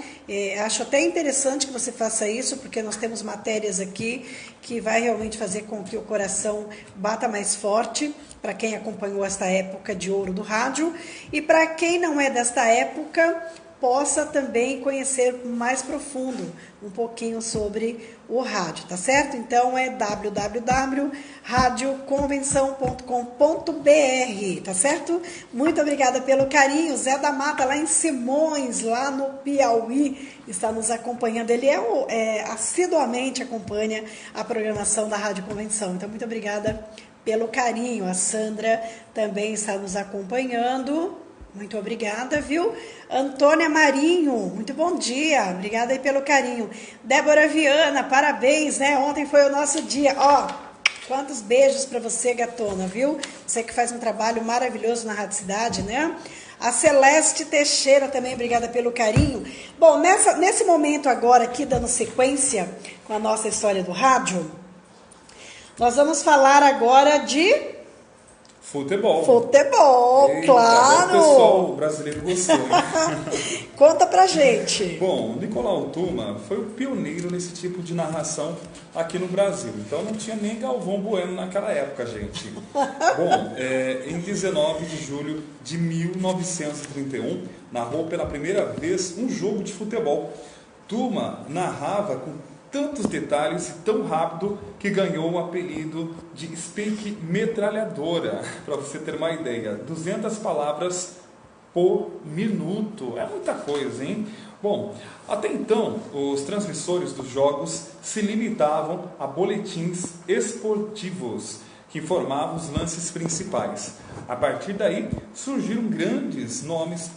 Acho até interessante que você faça isso, porque nós temos matérias aqui que vai realmente fazer com que o coração bata mais forte, para quem acompanhou esta época de ouro do rádio, e para quem não é desta época, possa também conhecer mais profundo um pouquinho sobre o rádio, tá certo? Então é www.radioconvenção.com.br, tá certo? Muito obrigada pelo carinho. Zé da Mata, lá em Simões, lá no Piauí, está nos acompanhando. Ele assiduamente acompanha a programação da Rádio Convenção. Então, muito obrigada pelo carinho. A Sandra também está nos acompanhando. Muito obrigada, viu? Antônia Marinho, muito bom dia. Obrigada aí pelo carinho. Débora Viana, parabéns, né? Ontem foi o nosso dia. Ó, quantos beijos para você, gatona, viu? Você que faz um trabalho maravilhoso na Rádio Cidade, né? A Celeste Teixeira também, obrigada pelo carinho. Bom, nesse momento agora aqui, dando sequência com a nossa história do rádio, nós vamos falar agora de... Futebol. Futebol, Eita, claro. O pessoal brasileiro gostou. Conta pra gente. Bom, Nicolau Tuma foi o pioneiro nesse tipo de narração aqui no Brasil. Então não tinha nem Galvão Bueno naquela época, gente. Bom, em 19 de julho de 1931, narrou pela primeira vez um jogo de futebol. Tuma narrava com tantos detalhes e tão rápido que ganhou o apelido de Speak Metralhadora, para você ter uma ideia. 200 palavras por minuto. É muita coisa, hein? Bom, até então, os transmissores dos jogos se limitavam a boletins esportivos que informavam os lances principais. A partir daí, surgiram grandes nomes,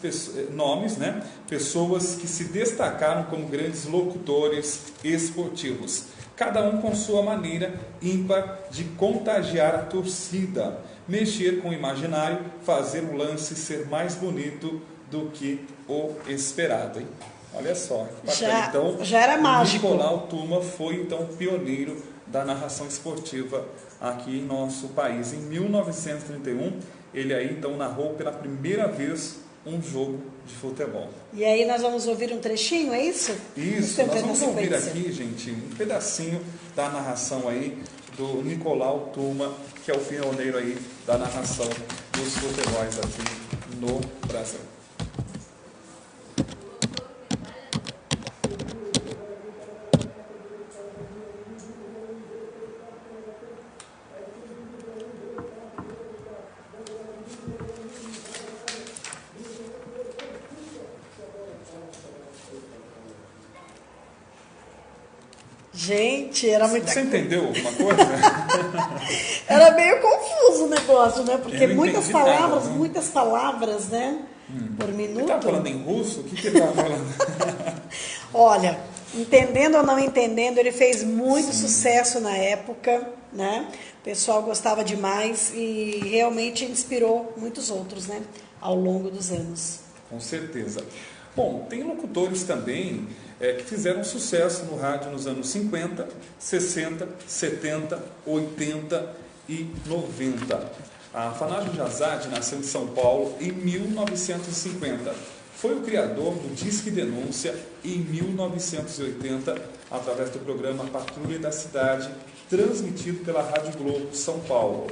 né? Pessoas que se destacaram como grandes locutores esportivos, cada um com sua maneira ímpar de contagiar a torcida, mexer com o imaginário, fazer o lance ser mais bonito do que o esperado, hein? Olha só, então, já era mágico. Nicolau Tuma foi então pioneiro da narração esportiva aqui em nosso país. Em 1931, ele aí então narrou pela primeira vez um jogo de futebol. E aí nós vamos ouvir um trechinho, é isso? Isso, nós vamos ouvir aqui, gente, um pedacinho da narração aí do Nicolau Tuma, que é o pioneiro aí da narração dos futebols aqui no Brasil. Gente, era muito... Você entendeu alguma coisa? Era meio confuso o negócio, né? Porque muitas nada, palavras, né? Por minuto. Ele estava falando em russo? O que ele estava falando? Olha, entendendo ou não entendendo, ele fez muito sucesso na época, né? O pessoal gostava demais e realmente inspirou muitos outros, né? Ao longo dos anos. Com certeza. Bom, tem locutores também que fizeram sucesso no rádio nos anos 50, 60, 70, 80 e 90. A Afanásio de Azade nasceu em São Paulo em 1950. Foi o criador do Disque Denúncia em 1980, através do programa Patrulha da Cidade, transmitido pela Rádio Globo São Paulo.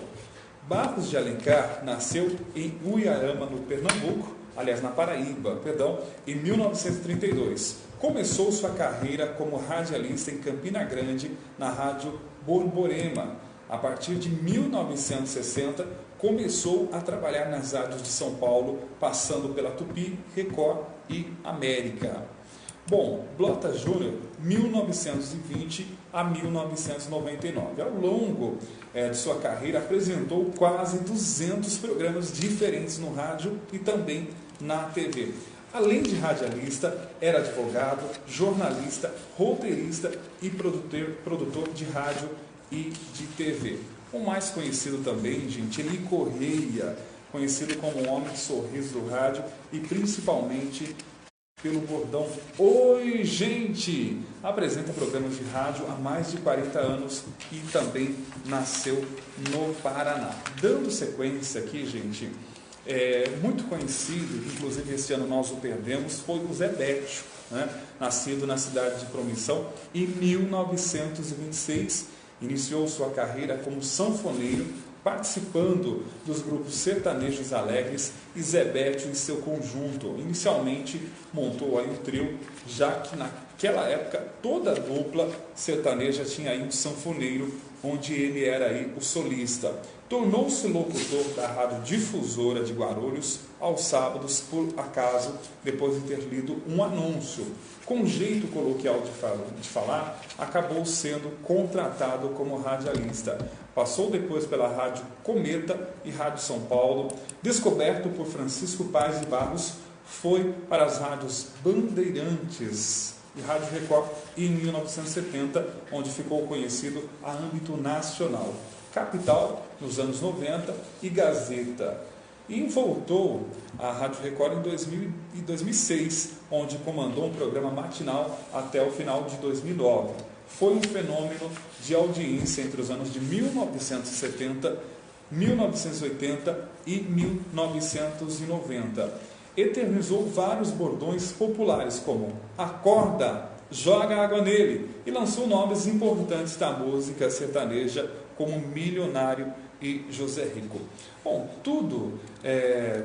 Barros de Alencar nasceu em Uiarama, no Pernambuco, aliás, na Paraíba, em 1932. Começou sua carreira como radialista em Campina Grande, na Rádio Borborema. A partir de 1960, começou a trabalhar nas rádios de São Paulo, passando pela Tupi, Record e América. Bom, Blota Júnior, 1920 a 1999. Ao longo de sua carreira, apresentou quase 200 programas diferentes no rádio e também na TV. Além de radialista, era advogado, jornalista, roteirista e produtor de rádio e de TV. O mais conhecido também, gente, Eli Correia, conhecido como o homem de sorriso do rádio e principalmente pelo bordão "Oi, gente!". Apresenta programas de rádio há mais de 40 anos e também nasceu no Paraná. Dando sequência aqui, gente, muito conhecido, inclusive esse ano nós o perdemos, foi o Zebétio, né? Nascido na cidade de Promissão em 1926, iniciou sua carreira como sanfoneiro, participando dos grupos sertanejos alegres e Zebétio e seu conjunto. Inicialmente montou aí um trio, já que naquela época toda a dupla sertaneja tinha aí um sanfoneiro, onde ele era aí o solista. Tornou-se locutor da Rádio Difusora de Guarulhos aos sábados, por acaso, depois de ter lido um anúncio. Com jeito coloquial de falar, acabou sendo contratado como radialista. Passou depois pela Rádio Cometa e Rádio São Paulo. Descoberto por Francisco Paz de Barros, foi para as rádios Bandeirantes e Rádio Record em 1970, onde ficou conhecido a âmbito nacional. Capital, nos anos 90, e Gazeta. E voltou à Rádio Record em 2006, onde comandou um programa matinal até o final de 2009. Foi um fenômeno de audiência entre os anos de 1970, 1980 e 1990. Eternizou vários bordões populares, como "Acorda, joga água nele", e lançou nomes importantes da música sertaneja, como Milionário e José Rico. Bom, tudo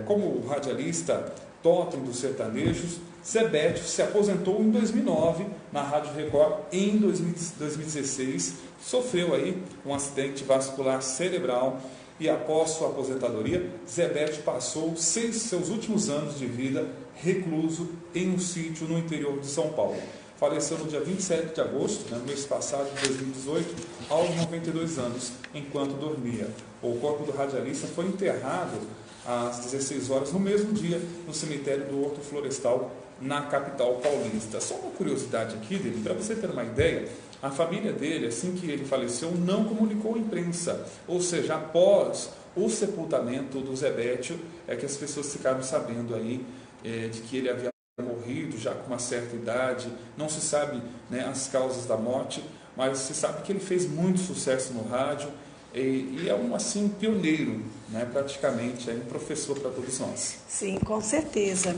como radialista totem dos sertanejos. Zebétio se aposentou em 2009 na Rádio Record. Em 2016 sofreu aí um acidente vascular cerebral e após sua aposentadoria, Zebétio passou seus últimos anos de vida recluso em um sítio no interior de São Paulo. Faleceu no dia 27 de agosto, no mês passado, de 2018, aos 92 anos, enquanto dormia. O corpo do radialista foi enterrado às 16 horas, no mesmo dia, no cemitério do Horto Florestal, na capital paulista. Só uma curiosidade aqui dele, para você ter uma ideia, a família dele, assim que ele faleceu, não comunicou à imprensa. Ou seja, após o sepultamento do Zebétio, é que as pessoas ficaram sabendo aí de que ele havia morrido já com uma certa idade. Não se sabe, né, as causas da morte, mas se sabe que ele fez muito sucesso no rádio e é um assim pioneiro, né, praticamente, é um professor para todos nós. Sim, com certeza.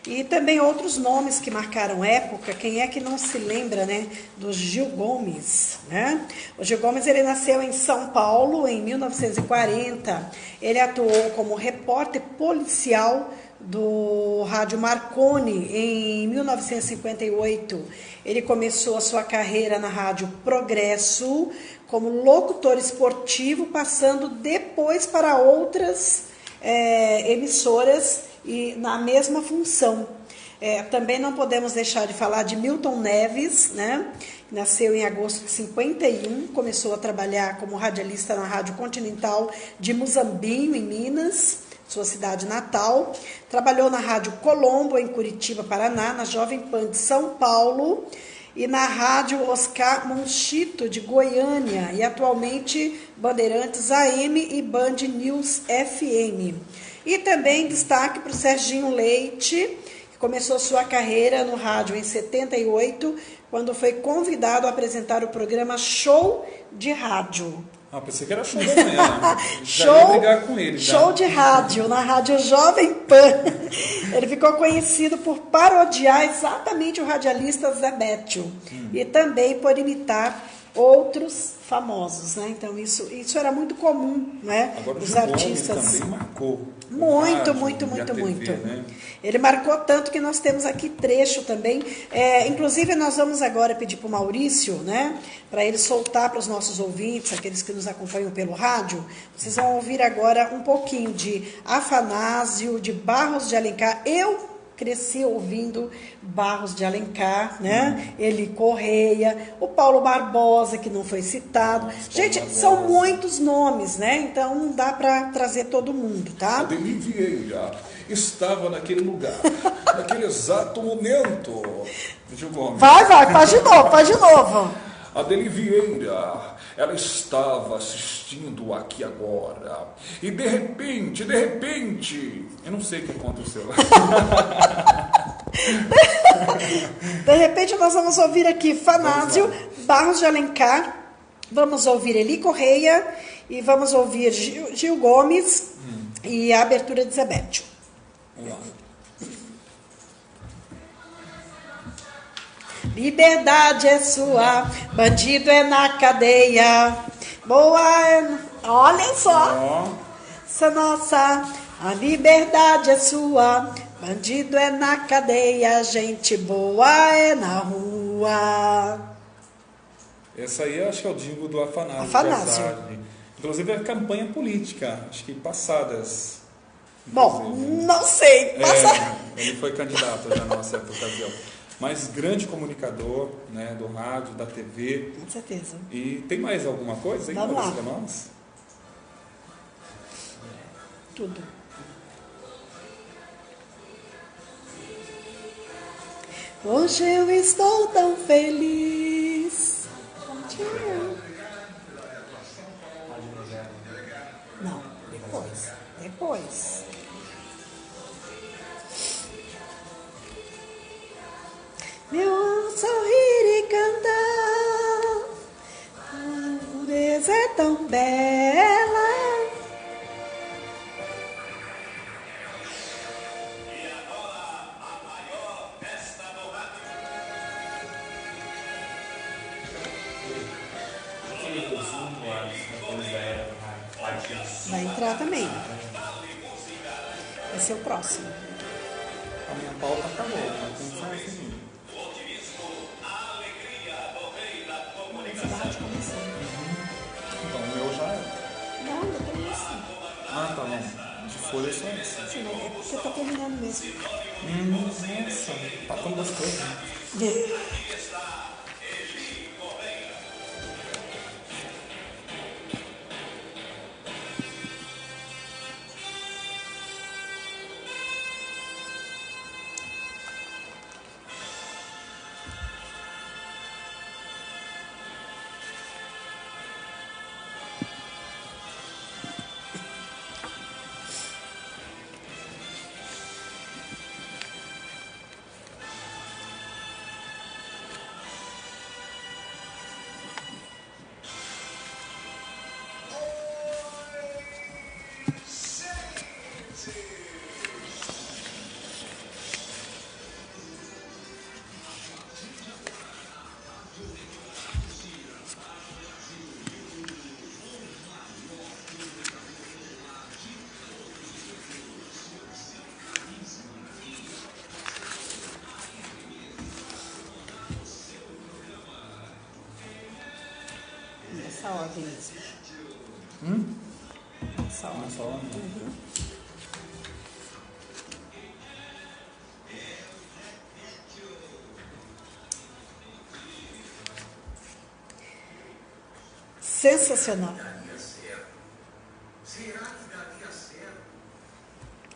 E também outros nomes que marcaram época. Quem é que não se lembra, né, do Gil Gomes, né? O Gil Gomes, ele nasceu em São Paulo em 1940. Ele atuou como repórter policial do Rádio Marconi em 1958. Ele começou a sua carreira na Rádio Progresso como locutor esportivo, passando depois para outras emissoras e na mesma função. Também não podemos deixar de falar de Milton Neves, né? Nasceu em agosto de 51, começou a trabalhar como radialista na Rádio Continental de Muzambinho, em Minas, sua cidade natal. Trabalhou na Rádio Colombo, em Curitiba, Paraná, na Jovem Pan de São Paulo e na Rádio Oscar Monchito, de Goiânia, e atualmente Bandeirantes AM e Band News FM. E também destaque para o Serginho Leite, que começou sua carreira no rádio em 78, quando foi convidado a apresentar o programa Show de Rádio. Pensei que era show da manhã. Já ia brigar com ele. Show de rádio, na Rádio Jovem Pan. Ele ficou conhecido por parodiar exatamente o radialista Zebétio. E também por imitar outros famosos, né? Então isso era muito comum, né? Agora, os Gil artistas Gomes também marcou. Muito. Né? Ele marcou tanto que nós temos aqui trecho também. Inclusive, nós vamos agora pedir para o Maurício, né, para ele soltar para os nossos ouvintes, aqueles que nos acompanham pelo rádio. Vocês vão ouvir agora um pouquinho de Afanásio, de Barros de Alencar. Eu cresci ouvindo Barros de Alencar, né? Eli Correia, o Paulo Barbosa, que não foi citado. Gente, são muitos nomes, né? Então não dá para trazer todo mundo, tá? Adeli Vieira estava naquele lugar, naquele exato momento. Gil Gomes. Vai, faz de novo. Adeli Vieira, ela estava assistindo Aqui Agora. E de repente, eu não sei o que aconteceu. De repente nós vamos ouvir aqui Afanásio, Barros de Alencar, vamos ouvir Eli Correia e vamos ouvir Gil Gomes e a abertura de Zebétio. Vamos lá. Liberdade é sua, bandido é na cadeia. Boa é... Olhem só, Ó, essa nossa, a liberdade é sua, bandido é na cadeia, gente boa é na rua. essa aí eu acho que é o jingle do Afanásio. Afanásio. Verdade. Inclusive é campanha política, acho que passadas. Bom, inclusive. não sei, passa... Ele foi candidato já numa certa ocasião. Mas grande comunicador, né, do rádio, da TV. Com certeza. E tem mais alguma coisa aí, Vamos lá. para nós? Tudo. Hoje eu estou tão feliz. Não, depois. Depois. Meu sorrir e cantar, a pureza é tão bela. Vai entrar também. Vai ser o próximo. A minha pauta acabou, mas tem só assim. Cidade começando. Então, o meu já é. Não, eu tenho isso. Ah, tá bom. De folha só esse. Sim, mas é porque tá terminando mesmo. Nossa, tá tão gostoso. Né? Nessa ordem mesmo. Nessa ordem. Nessa ordem. Sensacional.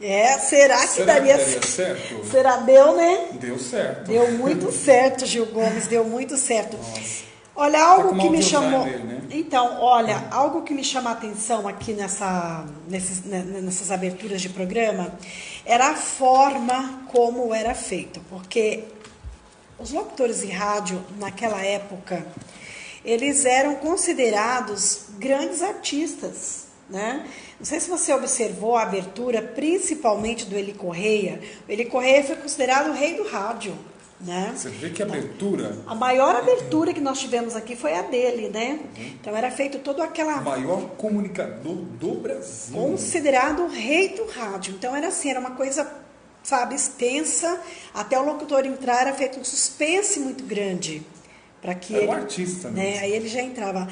É, será que daria certo? Será? Deu, né? Deu certo. Deu muito certo, Gil Gomes, deu muito certo. Nossa. Olha, Tá algo com que uma me audição chamou. dele, né? Então, olha, algo que me chama a atenção aqui nessas aberturas de programa era a forma como era feito, porque os locutores de rádio, naquela época, eles eram considerados grandes artistas, né? Não sei se você observou a abertura, principalmente do Eli Correia. O Eli Correia foi considerado o rei do rádio, né? Você vê que abertura, A maior abertura que nós tivemos aqui foi a dele, né? Então era feito todo aquela... o maior comunicador do Brasil. Considerado o rei do rádio. Então era assim, era uma coisa, sabe, extensa. Até o locutor entrar era feito um suspense muito grande. Para que Era ele, um artista, né? Aí ele já entrava.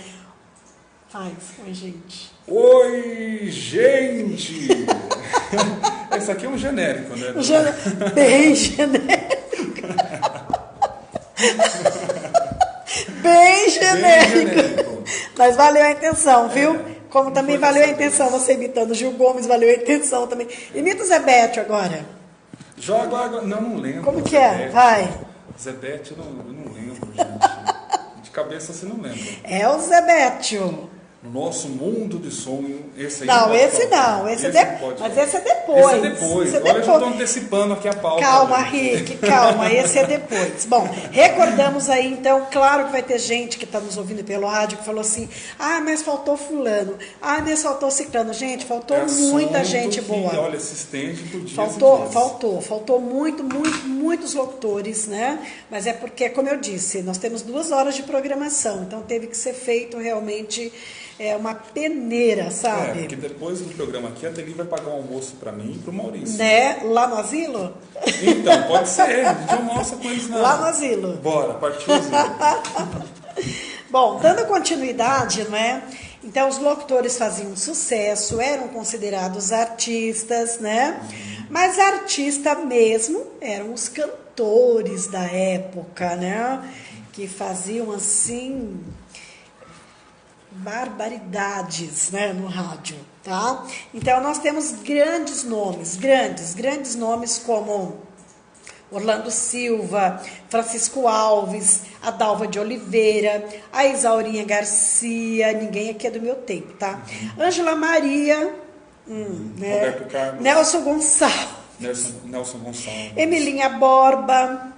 Ai, oi, gente. Oi, gente! Esse aqui é um genérico, né? Bem genérico. Bem genérico. Mas valeu a intenção, viu? Como também valeu a intenção, você imitando Gil Gomes, valeu a intenção também. Imita o Zebétio agora. Joga agora. Não lembro. Como que é? Vai. Zebete, eu não lembro, gente. De cabeça você não lembra. É o Zebétio. No nosso mundo de sonho, esse aí Não, pode esse faltar. não, esse não pode mas faltar. esse é depois. Esse é depois. Esse é Agora eu já depois. estou antecipando aqui a pauta. Calma, né? Rick, calma, esse é depois. Bom, recordamos aí, então, claro que vai ter gente que está nos ouvindo pelo rádio que falou assim, mas faltou fulano, mas faltou ciclano. Gente, faltou muita gente que, boa. Olha, se estende por dias Faltou muitos locutores, né? Mas é porque, como eu disse, nós temos 2 horas de programação, então teve que ser feito realmente uma peneira, sabe? Porque depois do programa aqui, a Teli vai pagar um almoço para mim e para o Maurício. Né? Lá no asilo? Então, pode ser. A gente almoça com eles, não. Lá no asilo. Bora, partiu o asilo. Bom, dando continuidade, né? Então, os locutores faziam sucesso, eram considerados artistas, né? Mas artista mesmo eram os cantores da época, né? Que faziam, assim, barbaridades, né, no rádio, tá? Então, nós temos grandes nomes como Orlando Silva, Francisco Alves, a Dalva de Oliveira, a Isaurinha Garcia, ninguém aqui é do meu tempo, tá? Ângela Maria, né? Roberto Carlos, Nelson Gonçalves, Nelson Gonçalves, Emilinha Borba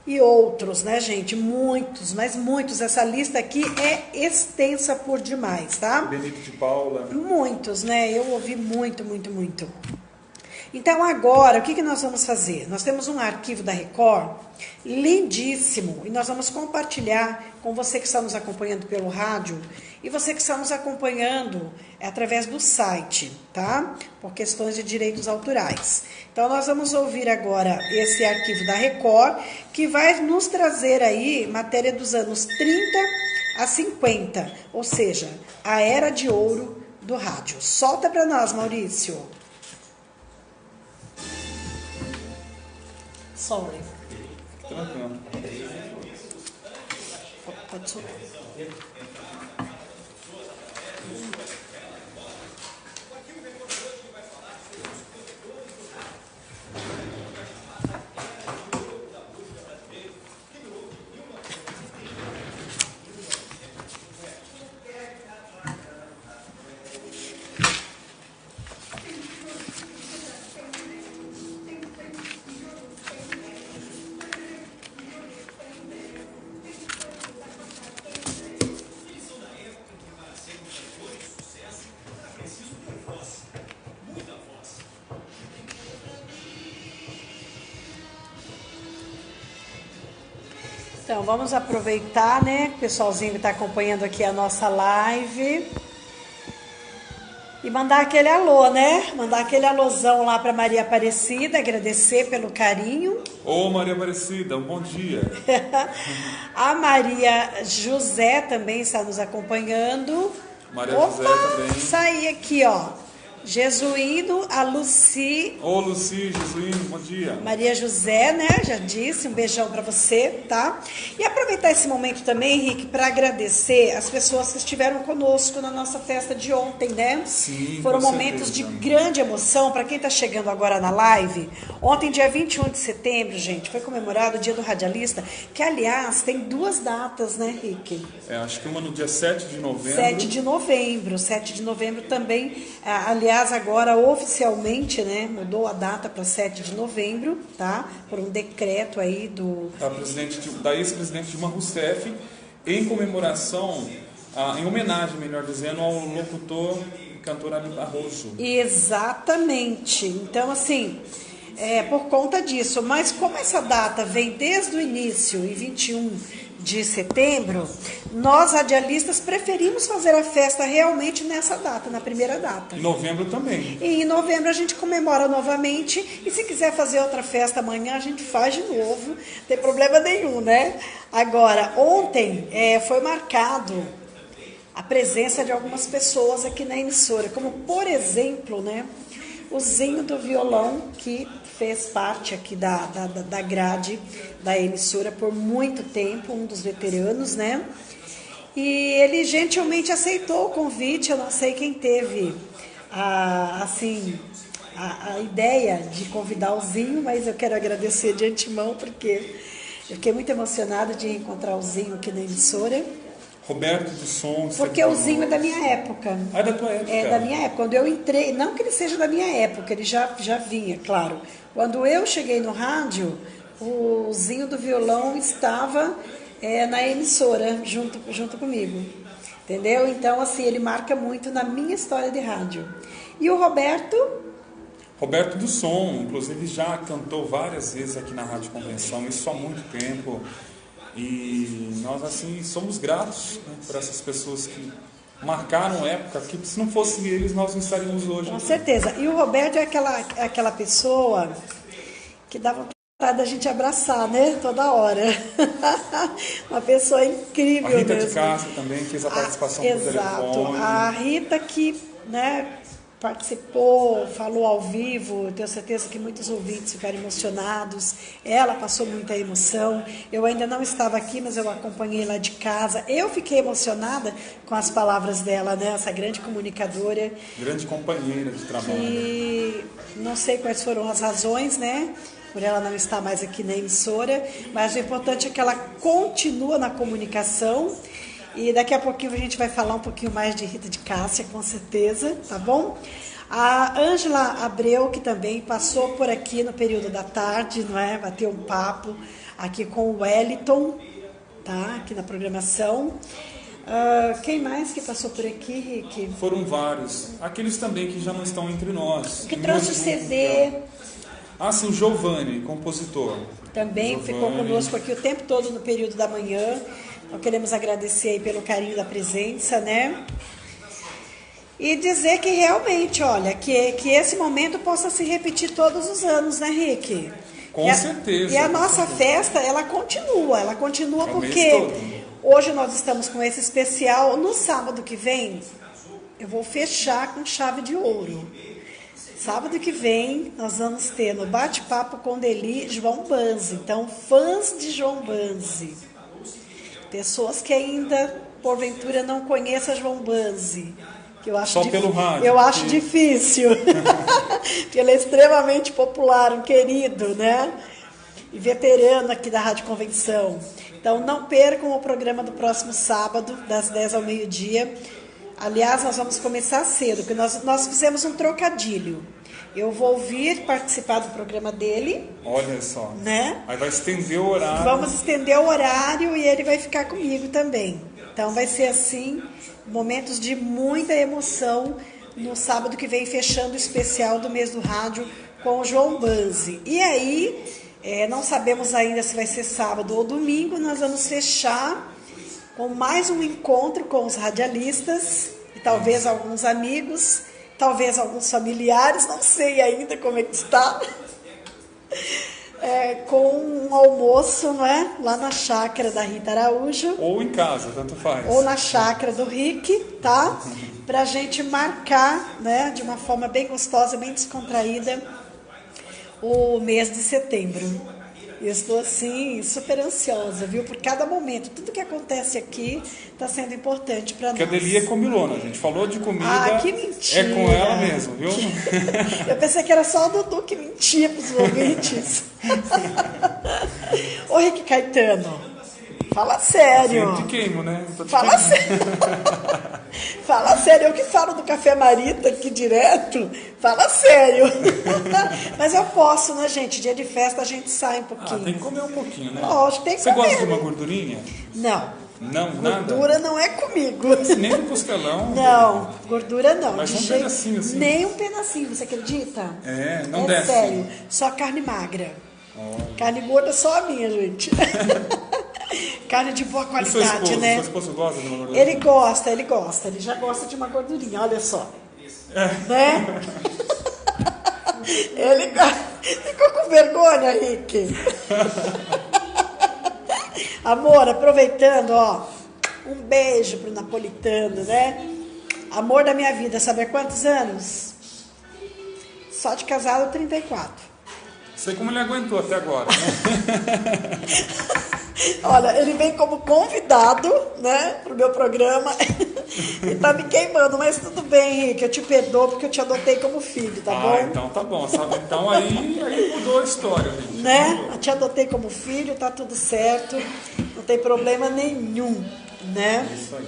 e outros, né, gente? Muitos, mas muitos. Essa lista aqui é extensa por demais, tá? Benito de Paula. Muitos, né? Eu ouvi muito. Então, agora, o que nós vamos fazer? Nós temos um arquivo da Record lindíssimo e nós vamos compartilhar com você que está nos acompanhando pelo rádio e você que está nos acompanhando através do site, tá? Por questões de direitos autorais. Então, nós vamos ouvir agora esse arquivo da Record que vai nos trazer aí matéria dos anos 30 a 50, ou seja, a era de ouro do rádio. Solta para nós, Maurício. Sorry. Tranquilo. Pode soltar. Então, vamos aproveitar, né, o pessoalzinho que está acompanhando aqui a nossa live e mandar aquele alô, né? Mandar aquele alôzão lá para Maria Aparecida, agradecer pelo carinho. Ô, Maria Aparecida, um bom dia. A Maria José também está nos acompanhando. Maria José também. Saí aqui, ó. Jesuíno, a Luci. Ô, Luci, Jesuíno, bom dia. Maria José, né? Já disse, um beijão para você, tá? E aproveitar esse momento também, Henrique, para agradecer as pessoas que estiveram conosco na nossa festa de ontem, né? Sim, foram com momentos certeza. de grande emoção. Para quem está chegando agora na live, ontem, dia 21 de setembro, gente, foi comemorado o Dia do Radialista, que, aliás, tem 2 datas, né, Henrique? Acho que uma no dia 7 de novembro. 7 de novembro também, aliás, agora oficialmente, né, mudou a data para 7 de novembro, tá? Por um decreto aí Da ex-presidente Dilma Rousseff, em comemoração, em homenagem, melhor dizendo, ao locutor e cantor Ali Barroso. Exatamente. Então, assim, por conta disso, mas como essa data vem desde o início, em 21 de setembro, nós radialistas preferimos fazer a festa realmente nessa data, na primeira data. Em novembro também. E em novembro a gente comemora novamente, e se quiser fazer outra festa amanhã, a gente faz de novo, não tem problema nenhum, né? Agora, ontem foi marcado a presença de algumas pessoas aqui na emissora, como, por exemplo, né, o Zinho do Violão, que fez parte aqui da grade da emissora por muito tempo, um dos veteranos, né? E ele gentilmente aceitou o convite. Eu não sei quem teve a ideia de convidar o Zinho, mas eu quero agradecer de antemão, porque eu fiquei muito emocionada de encontrar o Zinho aqui na emissora. Roberto do Som. Porque o Zinho é da minha época. Ah, é da tua época? É da minha época. Quando eu entrei, não que ele seja da minha época, ele já vinha, claro. Quando eu cheguei no rádio, o Zinho do violão estava na emissora, junto comigo. Entendeu? Então, assim, ele marca muito na minha história de rádio. E o Roberto? Roberto do Som, inclusive já cantou várias vezes aqui na Rádio Convenção, isso há muito tempo. E nós, assim, somos gratos, né, por essas pessoas que marcaram época, que se não fossem eles, nós não estaríamos hoje. Com certeza. E o Roberto é aquela pessoa que dá vontade da gente abraçar, né? Toda hora. Uma pessoa incrível A Rita mesmo. de Castro também fez a participação por Exato. telefone. A Rita que, né, participou, falou ao vivo, tenho certeza que muitos ouvintes ficaram emocionados. Ela passou muita emoção. Eu ainda não estava aqui, mas eu acompanhei lá de casa. Eu fiquei emocionada com as palavras dela, né? Essa grande comunicadora. Grande companheira de trabalho. E não sei quais foram as razões, né? Por ela não estar mais aqui na emissora, mas o importante é que ela continua na comunicação. E daqui a pouquinho a gente vai falar um pouquinho mais de Rita de Cássia, com certeza, tá bom? A Ângela Abreu, que também passou por aqui no período da tarde, não é? Bateu um papo aqui com o Wellington, tá? Aqui na programação. Quem mais que passou por aqui, Rick? Foram vários. Aqueles também que já não estão entre nós. Que trouxe o CD. Ah, sim, o Giovanni, compositor. Também Giovanni. ficou conosco aqui o tempo todo no período da manhã. Então, queremos agradecer aí pelo carinho da presença, né? E dizer que realmente, olha, que esse momento possa se repetir todos os anos, né, Rick? Com certeza. E a nossa festa, ela continua É o porque mês todo. hoje nós estamos com esse especial. No sábado que vem, eu vou fechar com chave de ouro. Sábado que vem, nós vamos ter no bate-papo com Deli João Banzi. Então, fãs de João Banzi, pessoas que ainda, porventura, não conheçam João Banzi, que eu acho Só pelo rádio. Eu acho difícil, porque ele é extremamente popular, um querido, né? E veterano aqui da Rádio Convenção. Então, não percam o programa do próximo sábado, das 10 ao meio-dia. Aliás, nós vamos começar cedo, porque nós fizemos um trocadilho. Eu vou vir participar do programa dele. Olha só. Né? Aí vai estender o horário. Vamos estender o horário e ele vai ficar comigo também. Então vai ser assim, momentos de muita emoção no sábado que vem, fechando o especial do mês do rádio com o João Banzi. E aí, não sabemos ainda se vai ser sábado ou domingo, nós vamos fechar com mais um encontro com os radialistas e talvez alguns amigos, talvez alguns familiares, não sei ainda como é que está, com um almoço, não é? Lá na chácara da Rita Araújo. Ou em casa, tanto faz. Ou na chácara do Rick, tá? Pra gente marcar, né, de uma forma bem gostosa, bem descontraída, o mês de setembro. Eu estou, assim, super ansiosa, viu? Por cada momento. Tudo que acontece aqui está sendo importante para nós. Porque a Deli é comilona, a gente falou de comida. Ah, que mentira! É com ela mesmo, viu? Eu pensei que era só o Dudu que mentia para os ouvintes. Ô, Rick Caetano, fala sério. Sempre queimo, né? Fala sério. Fala sério, eu que falo do Café Marita aqui direto, fala sério. Mas eu posso, né, gente? Dia de festa a gente sai um pouquinho. Tem que comer um pouquinho, né? Lógico, tem que Você comer. gosta de uma gordurinha? Não. Não, nada? Gordura não é comigo. Nem no costelão? Não, gordura não. Mas de um jeito- pedacinho assim? Nem um pedacinho, você acredita? Não É desce. sério, só carne magra. Carne gorda só a minha, gente. Carne de boa E seu qualidade, esposo? né? Seu esposo gosta de uma gordura? Ele gosta, ele já gosta de uma gordurinha, olha só. Né? Ele ficou com vergonha, Rick. Amor, aproveitando, ó, um beijo pro napolitano, né? Amor da minha vida, sabe há quantos anos? Só de casado, 34. Sei como ele aguentou até agora, né? Olha, ele vem como convidado, né, pro meu programa e tá me queimando, mas tudo bem, Henrique, eu te perdoo porque eu te adotei como filho, tá bom? Então tá bom, sabe? Então aí mudou a história, gente. Né? Eu te adotei como filho, tá tudo certo, não tem problema nenhum. né? Isso aí.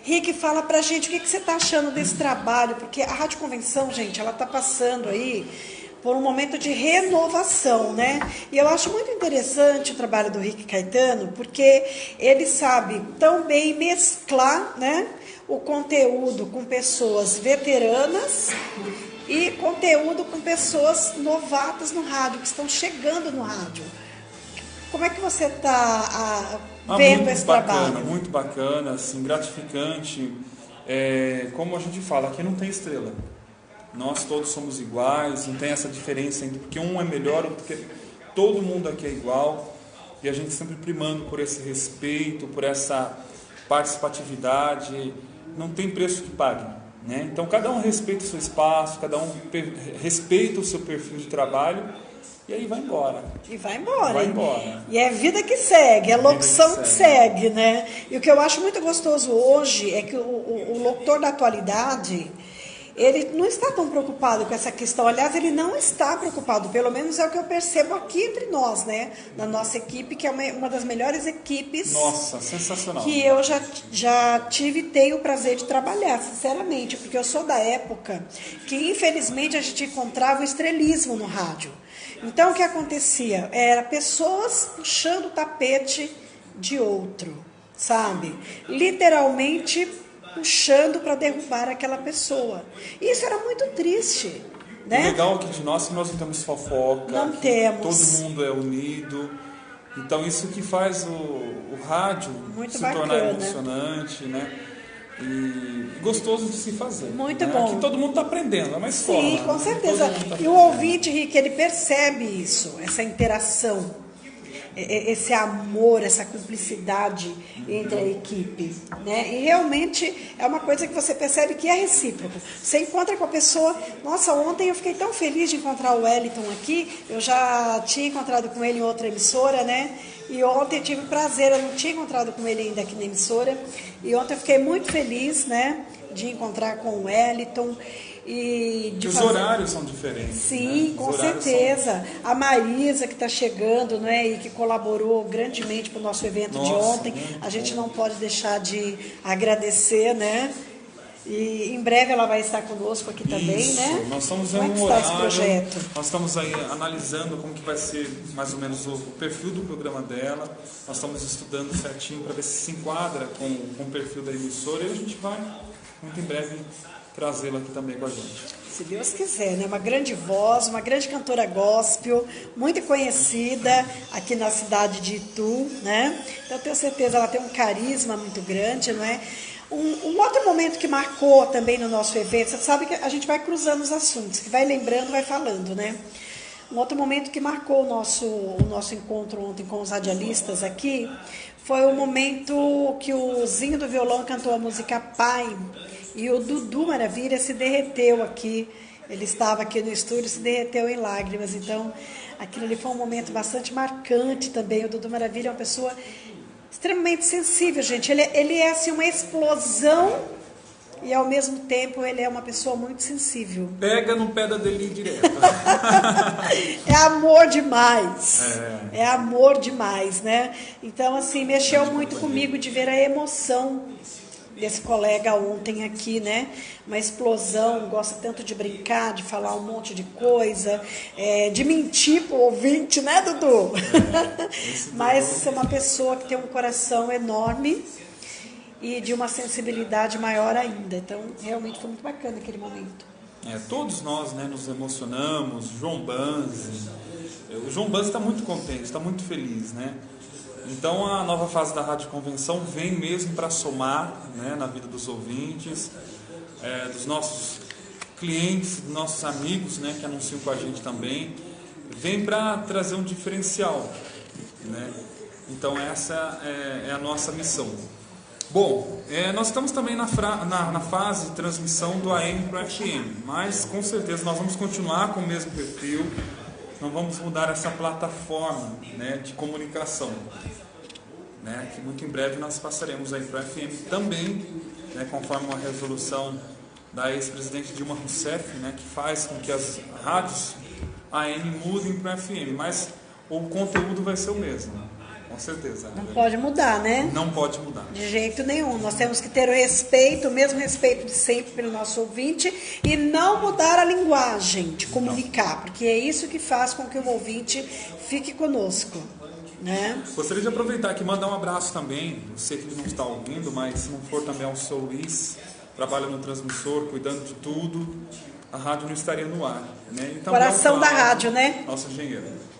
Rick, fala pra gente o que você está achando desse trabalho, porque a Rádio Convenção, gente, ela está passando aí por um momento de renovação, né? E eu acho muito interessante o trabalho do Rick Caetano, porque ele sabe tão bem mesclar, né, o conteúdo com pessoas veteranas e conteúdo com pessoas novatas no rádio, que estão chegando no rádio. Como é que você está vendo esse trabalho? Muito bacana, assim, gratificante. Como a gente fala, aqui não tem estrela. Nós todos somos iguais, não tem essa diferença entre porque um é melhor, porque todo mundo aqui é igual. E a gente sempre primando por esse respeito, por essa participatividade. Não tem preço que pague, né? Então cada um respeita o seu espaço, cada um respeita o seu perfil de trabalho. E aí vai embora. E vai embora. Vai embora. E é vida que segue, é locução que segue, né? E o que eu acho muito gostoso hoje é que o locutor da atualidade, ele não está tão preocupado com essa questão. Aliás, ele não está preocupado, pelo menos é o que eu percebo aqui entre nós, né? Na nossa equipe, que é uma das melhores equipes. Nossa, sensacional. Que eu já tive e tenho o prazer de trabalhar, sinceramente, porque eu sou da época que, infelizmente, a gente encontrava o estrelismo no rádio. Então, o que acontecia? Era pessoas puxando o tapete de outro, sabe? Literalmente puxando para derrubar aquela pessoa. Isso era muito triste, né? O legal aqui de nós é que nós não temos fofoca. Não temos. Todo mundo é unido. Então, isso que faz o rádio muito se bacana. tornar emocionante, né? E gostoso de se fazer. Muito né? bom. Aqui todo mundo está aprendendo, é uma escola. Sim, com certeza. E o ouvinte, Rick, ele percebe isso, essa interação, esse amor, essa cumplicidade entre a equipe, né? E realmente é uma coisa que você percebe que é recíproco. Você encontra com a pessoa, nossa, ontem eu fiquei tão feliz de encontrar o Wellington aqui, eu já tinha encontrado com ele em outra emissora, né? E ontem eu tive o prazer, eu não tinha encontrado com ele ainda aqui na emissora, e ontem eu fiquei muito feliz, né, de encontrar com o Wellington. E os horários são diferentes. Sim, né? com certeza. A Maísa que está chegando, né, e que colaborou grandemente para o nosso evento de ontem. A gente não pode deixar de agradecer, né? E em breve ela vai estar conosco aqui também, Isso, né? Nós estamos como é que em um está horário, esse projeto? Nós estamos aí analisando como que vai ser mais ou menos o perfil do programa dela. Nós estamos estudando certinho para ver se enquadra com o perfil da emissora, e a gente vai, muito em breve, trazê-la aqui também com a gente. Se Deus quiser, né? Uma grande voz, uma grande cantora gospel, muito conhecida aqui na cidade de Itu, né? Então, eu tenho certeza, ela tem um carisma muito grande, não é? Um outro momento que marcou também no nosso evento, você sabe que a gente vai cruzando os assuntos, que vai lembrando, vai falando, né? Um outro momento que marcou o nosso encontro ontem com os radialistas aqui foi o momento que o Zinho do Violão cantou a música Pai, e o Dudu Maravilha se derreteu aqui. Ele estava aqui no estúdio, se derreteu em lágrimas. Então, aquilo ali foi um momento bastante marcante também. O Dudu Maravilha é uma pessoa extremamente sensível, gente. Ele é assim uma explosão e ao mesmo tempo ele é uma pessoa muito sensível. Pega no pé da Deli direto. É amor demais. É amor demais, né? Então, assim, mexeu muito comigo de ver a emoção desse colega ontem aqui, né? Uma explosão, gosta tanto de brincar, de falar um monte de coisa, de mentir pro ouvinte, né, Dudu? Mas é uma pessoa que tem um coração enorme e de uma sensibilidade maior ainda. Então, realmente foi muito bacana aquele momento. Todos nós, né, nos emocionamos. João Banzi. O João Banzi está muito contente, está muito feliz, né? Então a nova fase da Rádio Convenção vem mesmo para somar, né, na vida dos ouvintes, dos nossos clientes, dos nossos amigos, né, que anunciam com a gente também. Vem para trazer um diferencial, né? Então essa é a nossa missão. Bom, nós estamos também na fase de transmissão do AM para o FM, mas com certeza nós vamos continuar com o mesmo perfil. Não vamos mudar essa plataforma, né, de comunicação, né, que muito em breve nós passaremos aí para o FM também, né, conforme uma resolução da ex-presidente Dilma Rousseff, né, que faz com que as rádios AM mudem para o FM, mas o conteúdo vai ser o mesmo, Com certeza. Não pode mudar, né? Não pode mudar. De jeito nenhum. Nós temos que ter o respeito, o mesmo respeito de sempre pelo nosso ouvinte e não mudar a linguagem de comunicar, porque é isso que faz com que o ouvinte fique conosco, né? Gostaria de aproveitar aqui e mandar um abraço também. Eu sei que ele não está ouvindo, mas se não for também ao seu Luiz, trabalha no transmissor, cuidando de tudo, a rádio não estaria no ar, né? Então, Coração da rádio, né? Nosso engenheiro.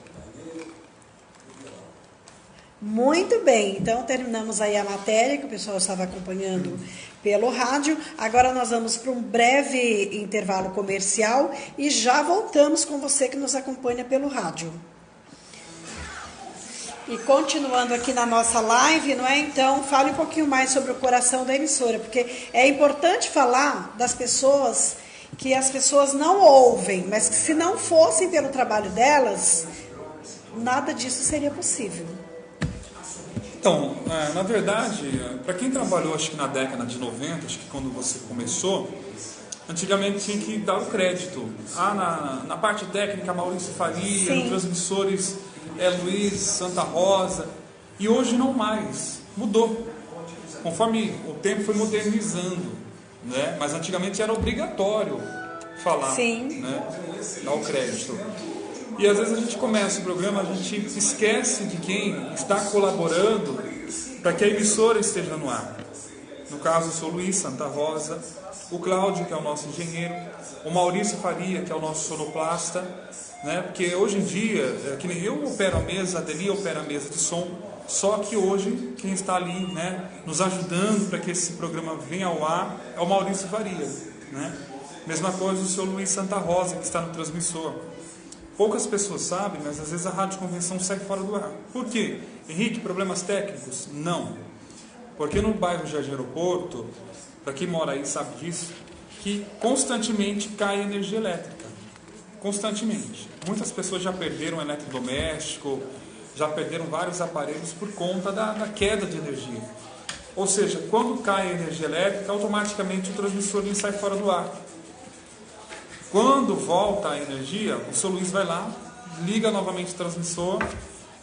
Muito bem, então terminamos aí a matéria que o pessoal estava acompanhando pelo rádio. Agora nós vamos para um breve intervalo comercial e já voltamos com você que nos acompanha pelo rádio. E continuando aqui na nossa live, não é? Então, fale um pouquinho mais sobre o coração da emissora, porque é importante falar das pessoas que as pessoas não ouvem, mas que se não fossem pelo trabalho delas, nada disso seria possível. Então, na verdade, para quem trabalhou, acho que na década de 90, acho que quando você começou, antigamente tinha que dar o crédito. Na parte técnica, Maurício Faria, nos transmissores, Luiz, Santa Rosa, e hoje não mais, mudou. Conforme o tempo foi modernizando, né? Mas antigamente era obrigatório falar, né? Dar o crédito. E às vezes a gente começa o programa, a gente esquece de quem está colaborando para que a emissora esteja no ar. No caso, eu sou o Luiz Santa Rosa, o Cláudio, que é o nosso engenheiro, o Maurício Faria, que é o nosso sonoplasta, né? Porque hoje em dia, que nem eu opero a mesa, a Deli opera a mesa de som, só que hoje quem está ali, né, nos ajudando para que esse programa venha ao ar é o Maurício Faria, né? Mesma coisa o seu Luiz Santa Rosa, que está no transmissor. Poucas pessoas sabem, mas às vezes a rádio convenção sai fora do ar. Por quê? Henrique, problemas técnicos? Não. Porque no bairro Jardim Aeroporto, para quem mora aí sabe disso, que constantemente cai energia elétrica. Constantemente. Muitas pessoas já perderam eletrodoméstico, já perderam vários aparelhos por conta da queda de energia. Ou seja, quando cai a energia elétrica, automaticamente o transmissor sai fora do ar. Quando volta a energia, o seu Luiz vai lá, liga novamente o transmissor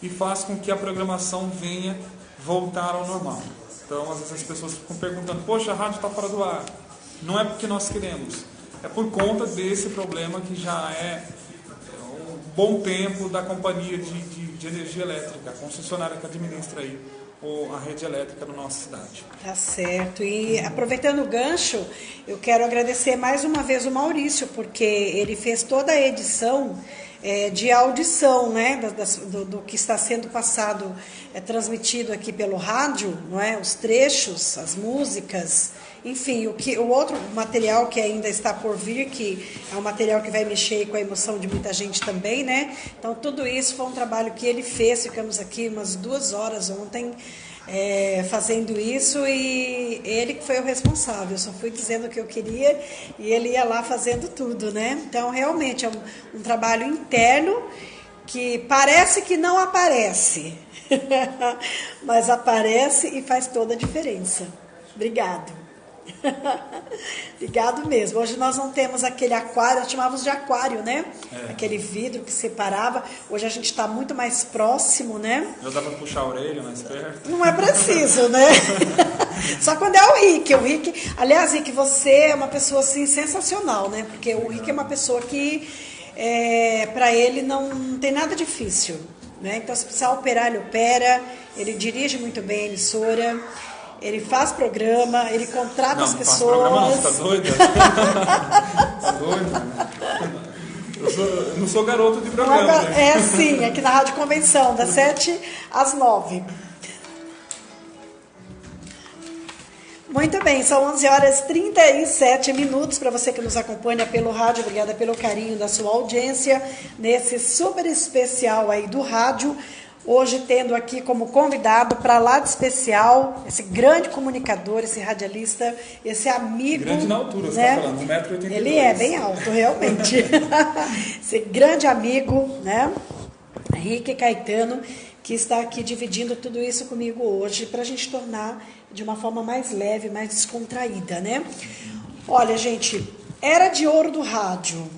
e faz com que a programação venha voltar ao normal. Então, às vezes as pessoas ficam perguntando, poxa, a rádio está fora do ar. Não é porque nós queremos, é por conta desse problema que já é um bom tempo da companhia de energia elétrica, a concessionária que administra aí a rede elétrica da nossa cidade. Tá certo. E aproveitando o gancho, eu quero agradecer mais uma vez o Maurício, porque ele fez toda a edição de audição, né, do que está sendo passado, transmitido aqui pelo rádio, não é? Os trechos, as músicas, enfim, o outro material que ainda está por vir, que é um material que vai mexer com a emoção de muita gente também, né? Então, tudo isso foi um trabalho que ele fez, ficamos aqui umas 2 horas ontem fazendo isso, e ele que foi o responsável. Eu só fui dizendo o que eu queria e ele ia lá fazendo tudo, né? Então, realmente, é um trabalho interno que parece que não aparece, mas aparece e faz toda a diferença. Obrigado. Obrigado mesmo. Hoje nós não temos aquele aquário, nós chamávamos de aquário, né? Aquele vidro que separava. Hoje a gente está muito mais próximo, né? Já dá para puxar a orelha mais perto? Não é preciso, né? Só quando é o Rick. O Rick, aliás, Rick, você é uma pessoa assim sensacional, né? Porque o Rick é uma pessoa que para ele não tem nada difícil, né? Então, se precisar operar, ele opera. Ele dirige muito bem a emissora. Ele faz programa, ele contrata as pessoas. Não, faz programa não, tá doida? Tá doida? Eu não sou garoto de programa. Né? Sim, aqui na Rádio Convenção, das 7 às 9. Muito bem, são 11 horas e 37 minutos para você que nos acompanha pelo rádio. Obrigada pelo carinho da sua audiência nesse super especial aí do rádio. Hoje tendo aqui como convidado para lá de especial, esse grande comunicador, esse radialista, esse amigo. Grande na altura, você né? está falando, 1,82 m. Ele é bem alto, realmente. Esse grande amigo, né? Henrique Caetano, que está aqui dividindo tudo isso comigo hoje, para a gente tornar de uma forma mais leve, mais descontraída, né? Olha, gente, era de ouro do rádio.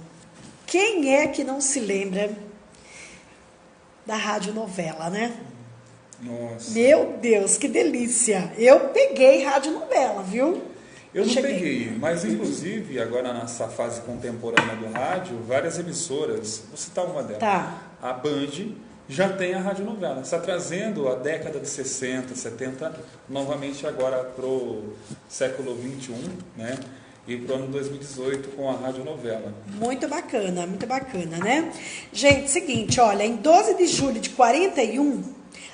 Quem é que não se lembra da radionovela, né? Nossa. Meu Deus, que delícia! Eu peguei radionovela, viu? Eu não Cheguei. peguei, mas inclusive agora nessa fase contemporânea do rádio, várias emissoras, vou citar uma delas, Tá. a Band já tem a radionovela, está trazendo a década de 60, 70, novamente agora para o século 21, né? E para o ano 2018 com a radionovela. Muito bacana, né? Gente, seguinte, olha, em 12 de julho de 41,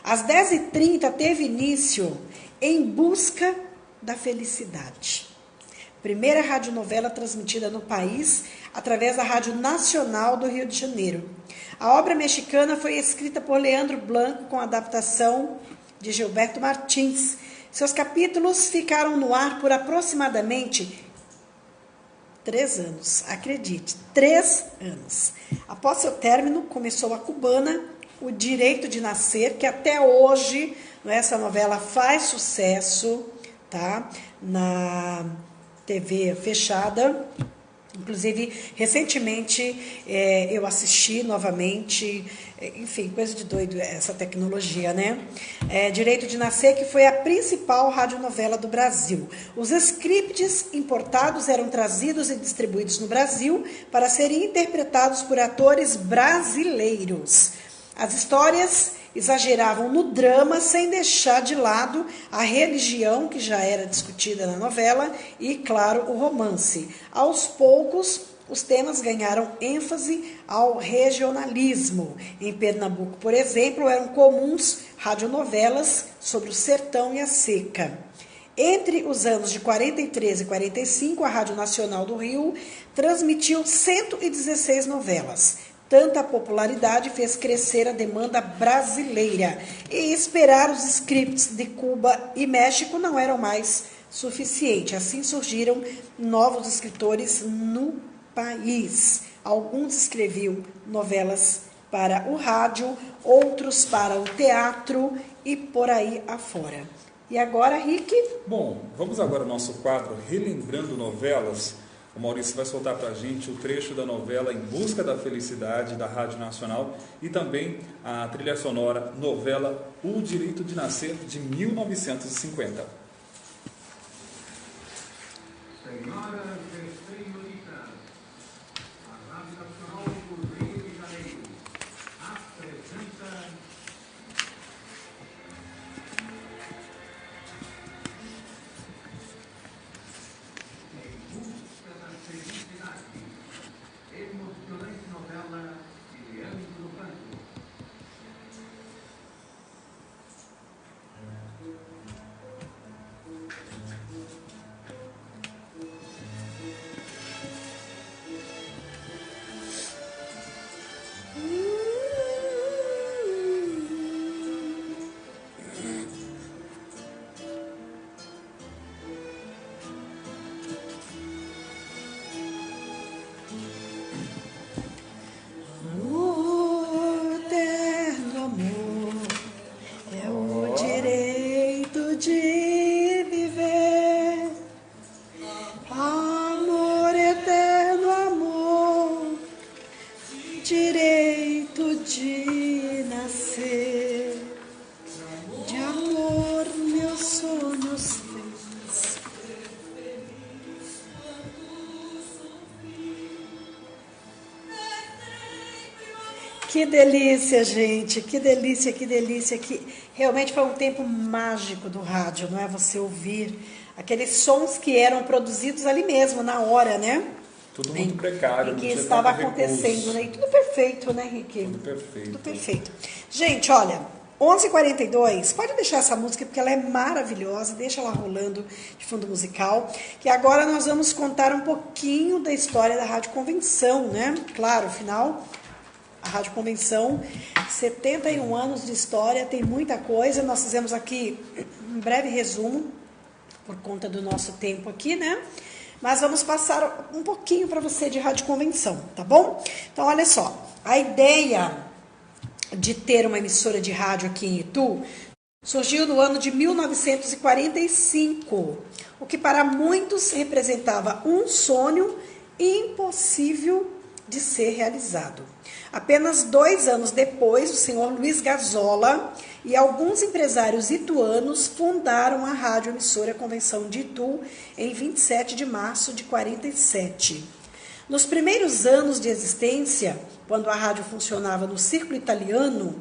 às 10h30, teve início Em Busca da Felicidade. Primeira radionovela transmitida no país através da Rádio Nacional do Rio de Janeiro. A obra mexicana foi escrita por Leandro Blanco com adaptação de Gilberto Martins. Seus capítulos ficaram no ar por aproximadamente 3 anos, acredite, 3 anos. Após seu término, começou a cubana, O Direito de Nascer, que até hoje, essa novela faz sucesso, tá? Na TV fechada. Inclusive, recentemente, eu assisti novamente, enfim, coisa de doido essa tecnologia, né? Direito de Nascer, que foi a principal radionovela do Brasil. Os scripts importados eram trazidos e distribuídos no Brasil para serem interpretados por atores brasileiros. As histórias exageravam no drama, sem deixar de lado a religião, que já era discutida na novela, e, claro, o romance. Aos poucos, os temas ganharam ênfase ao regionalismo. Em Pernambuco, por exemplo, eram comuns radionovelas sobre o sertão e a seca. Entre os anos de 43 e 45, a Rádio Nacional do Rio transmitiu 116 novelas. Tanta popularidade fez crescer a demanda brasileira e esperar os scripts de Cuba e México não eram mais suficiente. Assim surgiram novos escritores no país. Alguns escreviam novelas para o rádio, outros para o teatro e por aí afora. E agora, Rick? Bom, vamos agora ao nosso quadro Relembrando Novelas. O Maurício vai soltar para a gente o trecho da novela Em Busca da Felicidade, da Rádio Nacional, e também a trilha sonora novela O Direito de Nascer, de 1950. Senhoras e senhoritas, a Rádio Nacional do Rio de Janeiro apresenta Em Busca da Felicidade, emocionante novela de Leandro Blanco. O eterno amor é o direito de viver. Amor, eterno amor, direito de nascer. De amor, meus sonhos fez. Que delícia, gente, que delícia, que realmente foi um tempo mágico do rádio, não é? Você ouvir aqueles sons que eram produzidos ali mesmo, na hora, né? Tudo muito precário, Em não que tinha estava tanto acontecendo, recurso. né? E tudo perfeito, né, Rick? Tudo perfeito. Tudo perfeito. Gente, olha, 11h42, pode deixar essa música porque ela é maravilhosa, deixa ela rolando de fundo musical, que agora nós vamos contar um pouquinho da história da Rádio Convenção, né? Claro, afinal, a Rádio Convenção, 71 anos de história, tem muita coisa. Nós fizemos aqui um breve resumo, por conta do nosso tempo aqui, né? Mas vamos passar um pouquinho para você de Rádio Convenção, tá bom? Então, olha só, a ideia de ter uma emissora de rádio aqui em Itu surgiu no ano de 1945, o que para muitos representava um sonho impossível de ser realizado. Apenas 2 anos depois, o senhor Luiz Gazola e alguns empresários ituanos fundaram a Rádio Emissora Convenção de Itu em 27 de março de 47. Nos primeiros anos de existência, quando a rádio funcionava no círculo italiano,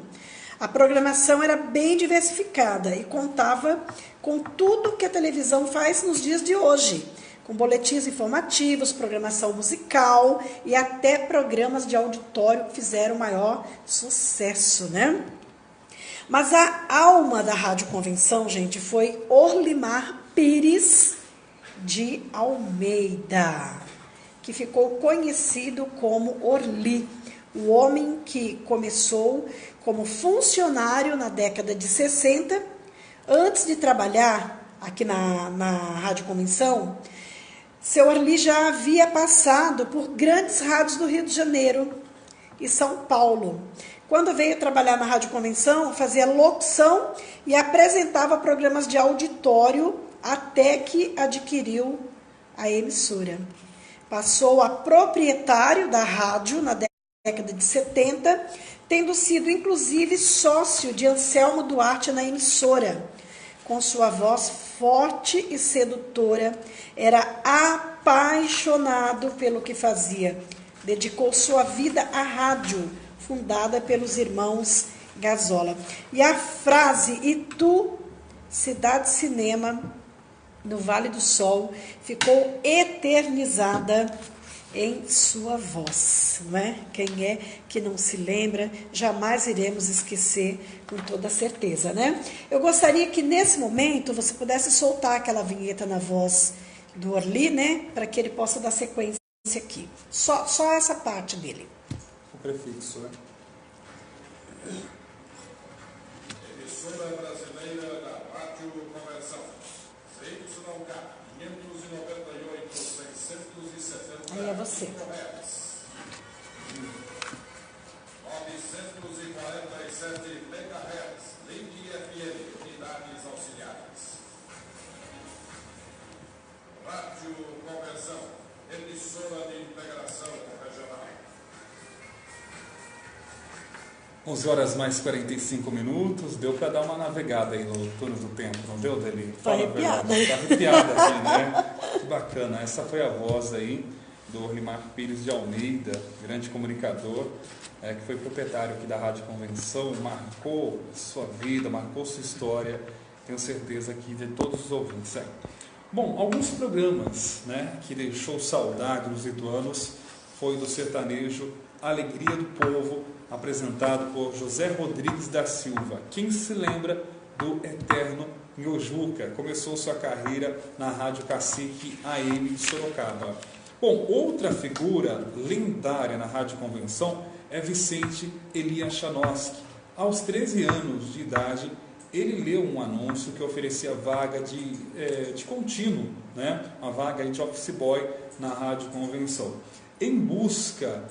a programação era bem diversificada e contava com tudo que a televisão faz nos dias de hoje, com boletins informativos, programação musical e até programas de auditório que fizeram maior sucesso, né? Mas a alma da Rádio Convenção, gente, foi Orlimar Pires de Almeida, que ficou conhecido como Orli, o homem que começou como funcionário na década de 60. Antes de trabalhar aqui na Rádio Convenção, seu Orli já havia passado por grandes rádios do Rio de Janeiro e São Paulo. Quando veio trabalhar na Rádio Convenção, fazia locução e apresentava programas de auditório até que adquiriu a emissora. Passou a proprietário da rádio na década de 70, tendo sido inclusive sócio de Anselmo Duarte na emissora. Com sua voz forte e sedutora, era apaixonado pelo que fazia. Dedicou sua vida à rádio, fundada pelos irmãos Gazola. E a frase Itu, cidade cinema, no Vale do Sol, ficou eternizada em sua voz, não é? Quem é que não se lembra, jamais iremos esquecer com toda certeza, né? Eu gostaria que nesse momento você pudesse soltar aquela vinheta na voz do Orli, né? Para que ele possa dar sequência aqui. Só essa parte dele. O prefixo, né? Emissora brasileira da Rádio Convenção. CYK 598, 670. Aí é você. 947 MHz, Link FM, unidades auxiliares. Rádio Convenção, emissora de integração regional. 11 horas mais 45 minutos, deu para dar uma navegada aí no túnel do tempo, não deu, Deli? Fala a verdade. Tá arrepiada aqui, né? Que bacana. Essa foi a voz aí do Orlimar Pires de Almeida, grande comunicador, que foi proprietário aqui da Rádio Convenção, marcou sua vida, marcou sua história, tenho certeza aqui de todos os ouvintes. Bom, alguns programas, né, que deixou saudade nos ituanos foi do sertanejo Alegria do Povo, apresentado por José Rodrigues da Silva. Quem se lembra do eterno Nhojuca? Começou sua carreira na Rádio Cacique AM de Sorocaba. Bom, outra figura lendária na Rádio Convenção é Vicente Elias Chanoski. Aos 13 anos de idade, ele leu um anúncio que oferecia vaga de contínuo, né? Uma vaga de office boy na Rádio Convenção. Em busca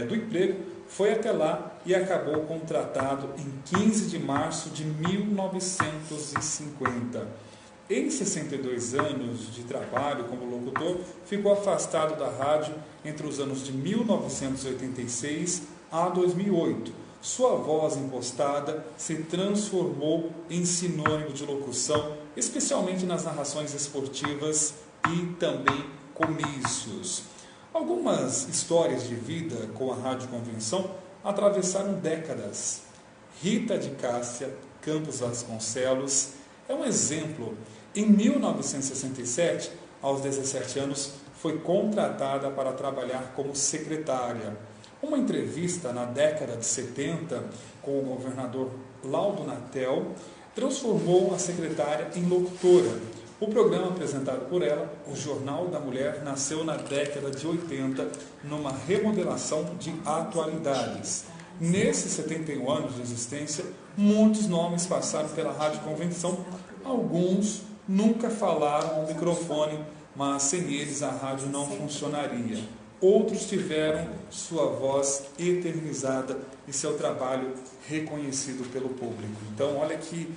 do emprego, foi até lá e acabou contratado em 15 de março de 1950. Em 62 anos de trabalho como locutor, ficou afastado da rádio entre os anos de 1986 a 2008. Sua voz impostada se transformou em sinônimo de locução, especialmente nas narrações esportivas e também comícios. Algumas histórias de vida com a Rádio Convenção atravessaram décadas. Rita de Cássia Campos Vasconcelos é um exemplo. Em 1967, aos 17 anos, foi contratada para trabalhar como secretária. Uma entrevista na década de 70 com o governador Laudo Natel transformou a secretária em locutora. O programa apresentado por ela, o Jornal da Mulher, nasceu na década de 80 numa remodelação de atualidades. Nesses 71 anos de existência, muitos nomes passaram pela Rádio Convenção. Alguns nunca falaram ao microfone, mas sem eles a rádio não funcionaria. Outros tiveram sua voz eternizada e seu trabalho reconhecido pelo público. Então, olha que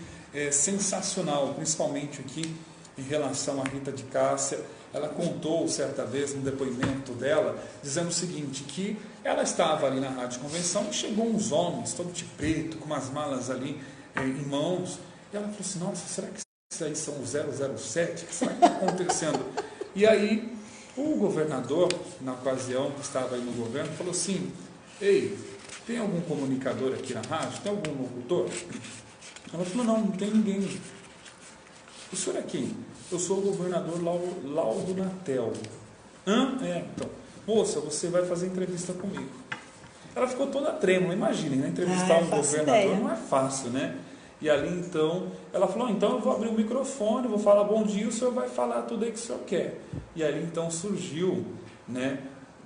sensacional, principalmente aqui em relação a Rita de Cássia. Ela contou certa vez no depoimento dela, dizendo o seguinte, que ela estava ali na Rádio Convenção e chegou uns homens, todos de preto, com umas malas ali em mãos. E ela falou assim, nossa, será que isso aí são os 007? O que será que está acontecendo? E aí, o governador, na ocasião que estava aí no governo, falou assim, ei, tem algum comunicador aqui na rádio? Tem algum locutor? Ela falou, não tem ninguém. O senhor é quem? Eu sou o governador Laudo Natel. Hã? Então, moça, você vai fazer entrevista comigo. Ela ficou toda trêmula, imaginem, né? Entrevistar um governador ideia. não é fácil, né? E ali então, ela falou, então eu vou abrir o microfone, vou falar bom dia, o senhor vai falar tudo aí que o senhor quer. E ali então surgiu, né,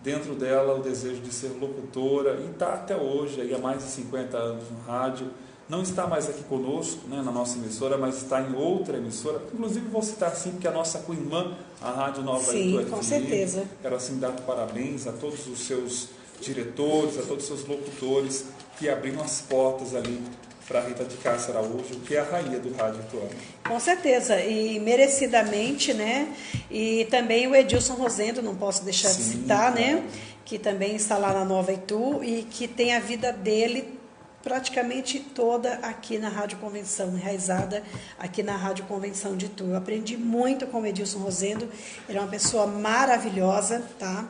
dentro dela o desejo de ser locutora, e está até hoje, aí há mais de 50 anos no rádio. Não está mais aqui conosco, né, na nossa emissora, mas está em outra emissora. Inclusive vou citar assim, porque a nossa co-irmã, a Rádio Nova Itu com FM, certeza. quero assim dar parabéns a todos os seus diretores, a todos os seus locutores que abriram as portas ali para a Rita de Cássia Araújo, que é a rainha do rádio atual. Com certeza, e merecidamente, né? E também o Edilson Rosendo, não posso deixar de citar, claro, né? Que também está lá na Nova Itu e que tem a vida dele praticamente toda aqui na Rádio Convenção, enraizada aqui na Rádio Convenção de Itu. Eu aprendi muito com o Edilson Rosendo, ele é uma pessoa maravilhosa, tá?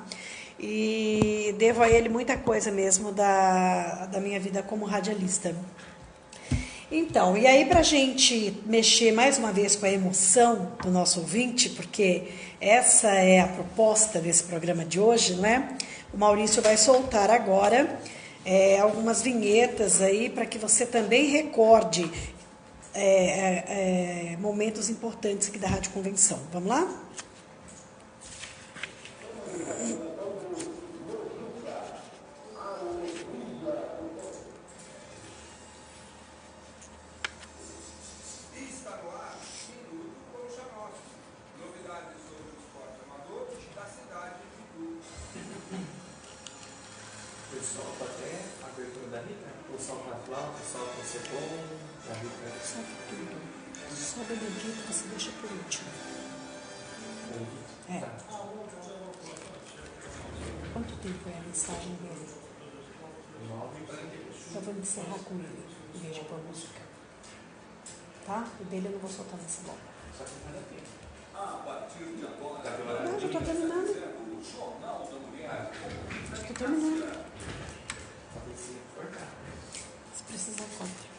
E devo a ele muita coisa mesmo da minha vida como radialista. Então, e aí para a gente mexer mais uma vez com a emoção do nosso ouvinte, porque essa é a proposta desse programa de hoje, não é? O Maurício vai soltar agora algumas vinhetas aí para que você também recorde momentos importantes aqui da Rádio Convenção. Vamos lá? Solta até a abertura da Rita, ou solta a flauta, solta o secom, da Rita. Solta tudo. Só o Benedito você deixa por último. Tá. Quanto tempo é a mensagem dele? 9:42. Eu vou encerrar com ele, em vez de pôr música. Tá? O dele eu não vou soltar nessa bola. Só que vale a pena. Não, já estou terminando. Já estou terminando. Talvez se cortar. Se precisar, conta.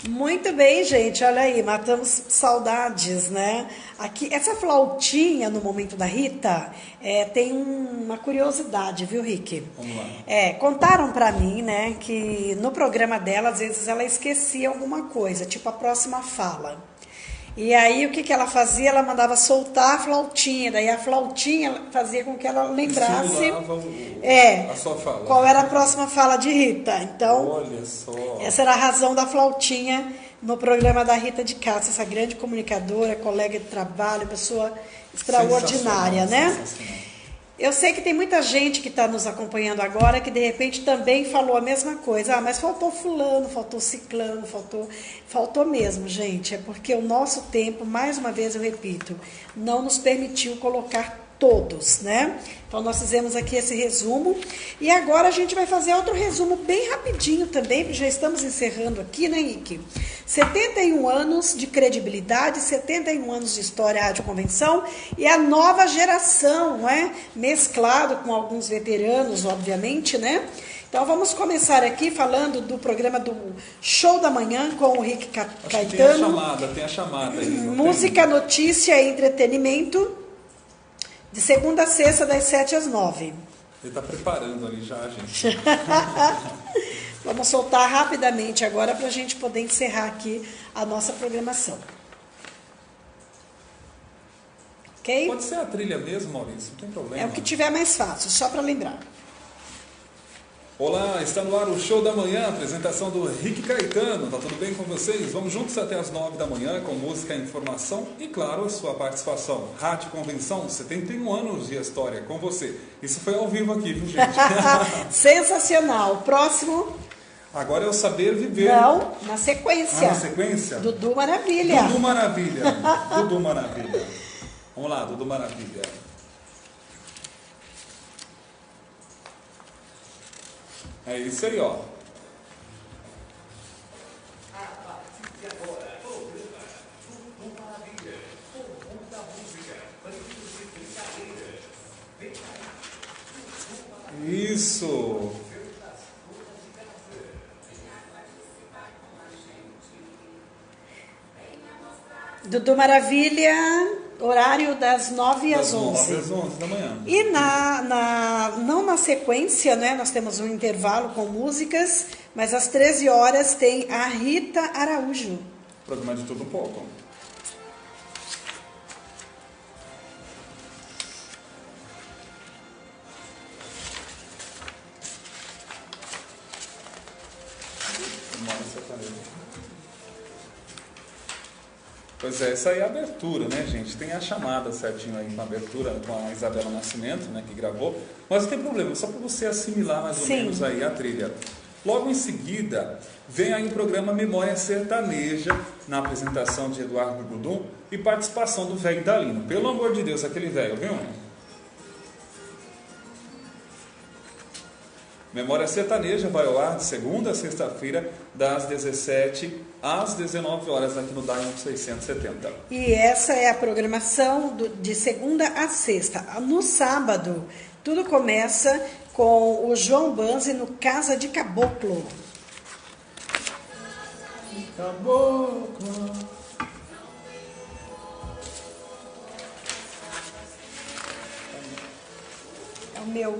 Muito bem, gente, olha aí, matamos saudades, né? Aqui, essa flautinha no momento da Rita tem uma curiosidade, viu, Rick? Vamos lá. Contaram pra mim, né, que no programa dela, às vezes ela esquecia alguma coisa, tipo a próxima fala. E aí, o que ela fazia? Ela mandava soltar a flautinha, daí a flautinha fazia com que ela lembrasse A sua fala. qual era a próxima fala de Rita. Então, Olha só. essa era a razão da flautinha no programa da Rita de Cássia, essa grande comunicadora, colega de trabalho, pessoa extraordinária, né? Sensacional. Eu sei que tem muita gente que está nos acompanhando agora que de repente também falou a mesma coisa. Ah, mas faltou fulano, faltou ciclano, faltou mesmo, gente. É porque o nosso tempo, mais uma vez eu repito, não nos permitiu colocar todos, né? Então nós fizemos aqui esse resumo e agora a gente vai fazer outro resumo bem rapidinho também, porque já estamos encerrando aqui, né, Ike? 71 anos de credibilidade, 71 anos de história Rádio Convenção e a nova geração, não é? Mesclado com alguns veteranos, obviamente, né? Então vamos começar aqui falando do programa do Show da Manhã com o Rick Caetano. Tem a chamada aí. Música, notícia e entretenimento. De segunda a sexta, das 7 às 9. Ele está preparando ali já, gente. Vamos soltar rapidamente agora para a gente poder encerrar aqui a nossa programação. Ok? Pode ser a trilha mesmo, Maurício, não tem problema. É o que tiver mais fácil, só para lembrar. Olá, está no ar o Show da Manhã, apresentação do Rick Caetano. Tá tudo bem com vocês? Vamos juntos até as 9 da manhã com música, informação e, claro, a sua participação. Rádio Convenção, 71 anos de história com você. Isso foi ao vivo aqui, viu, gente? Sensacional. Próximo. Agora é o Saber Viver. Não, na sequência. Na sequência? Dudu Maravilha. Dudu Maravilha. Dudu Maravilha. Vamos lá, Dudu Maravilha. É isso aí, ó. Isso. Dudu Maravilha, horário das 9 às 11. 9 às 11 da manhã. E não na sequência, né? Nós temos um intervalo com músicas, mas às 13 horas tem a Rita Araújo. Programa de tudo um pouco. Pois é, essa aí é a abertura, né, gente? Tem a chamada certinho aí com a abertura, com a Isabela Nascimento, né, que gravou. Mas não tem problema, só para você assimilar mais ou menos aí a trilha. Logo em seguida, vem aí o programa Memória Sertaneja, na apresentação de Eduardo Gudum e participação do velho Dalino. Pelo amor de Deus, aquele velho, viu? Memória Sertaneja vai ao ar de segunda a sexta-feira, das 17 às 19 horas, aqui no Diamond 670. E essa é a programação de segunda a sexta. No sábado, tudo começa com o João Banzi no Casa de Caboclo. Caboclo. É o meu.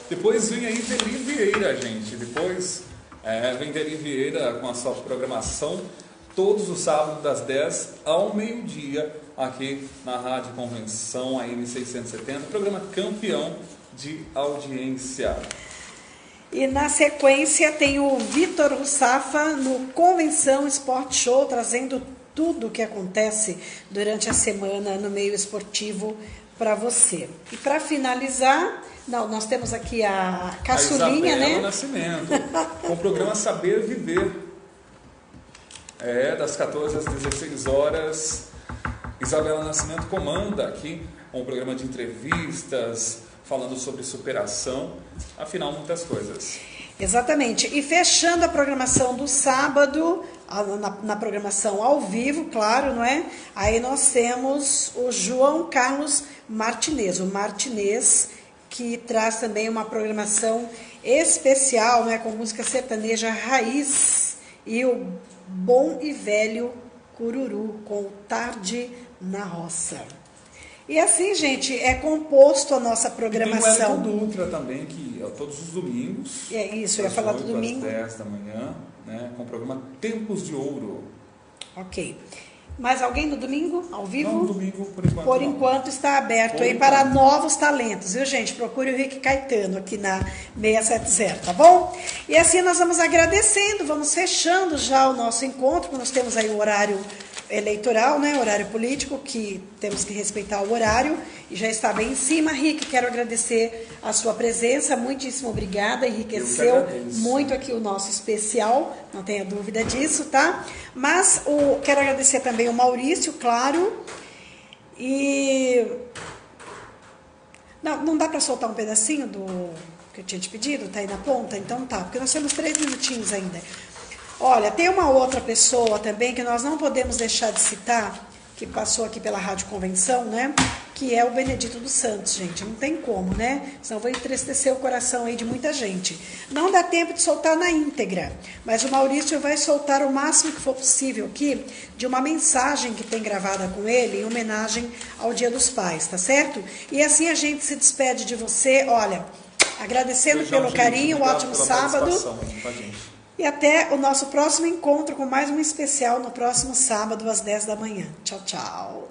Depois vem aí Deli Vieira, gente. Depois vem Deli Vieira com a sua programação todos os sábados das 10 ao meio-dia aqui na Rádio Convenção AM 670, programa campeão de audiência. E na sequência tem o Vitor Russafa no Convenção Sport Show, trazendo tudo o que acontece durante a semana no meio esportivo para você. E para finalizar, nós temos aqui a Caçulinha, a Isabela né? Nascimento, com o programa Saber Viver. Das 14 às 16 horas. Isabela Nascimento comanda aqui um programa de entrevistas, falando sobre superação, afinal, muitas coisas. Exatamente. E fechando a programação do sábado, na programação ao vivo, claro, não é? Aí nós temos o João Carlos Martinez, o Martinez, que traz também uma programação especial, né, com música sertaneja raiz e o bom e velho Cururu, com Tarde na Roça. E assim, gente, é composto a nossa programação. E tem o Wellington Dutra também, que é todos os domingos. É isso, eu ia falar do domingo. Às 10 da manhã, né, com o programa Tempos de Ouro. Ok. Mais alguém no domingo, ao vivo? Não, no domingo, por enquanto. Por enquanto está aberto aí para novos talentos, viu, gente? Procure o Rick Caetano aqui na 670, tá bom? E assim nós vamos agradecendo, vamos fechando já o nosso encontro, porque nós temos aí o horário eleitoral, né? Horário político, que temos que respeitar o horário, e já está bem em cima. Rick, quero agradecer a sua presença, muitíssimo obrigada, enriqueceu muito aqui o nosso especial, não tenha dúvida disso, tá? Mas quero agradecer também o Maurício, claro, e não dá para soltar um pedacinho do que eu tinha te pedido? Tá aí na ponta? Então tá, porque nós temos 3 minutinhos ainda. Olha, tem uma outra pessoa também que nós não podemos deixar de citar, que passou aqui pela Rádio Convenção, né? Que é o Benedito dos Santos, gente. Não tem como, né? Senão vou entristecer o coração aí de muita gente. Não dá tempo de soltar na íntegra, mas o Maurício vai soltar o máximo que for possível aqui de uma mensagem que tem gravada com ele em homenagem ao Dia dos Pais, tá certo? E assim a gente se despede de você, olha, agradecendo pelo carinho, um ótimo sábado. E até o nosso próximo encontro com mais um especial no próximo sábado às 10 da manhã. Tchau, tchau.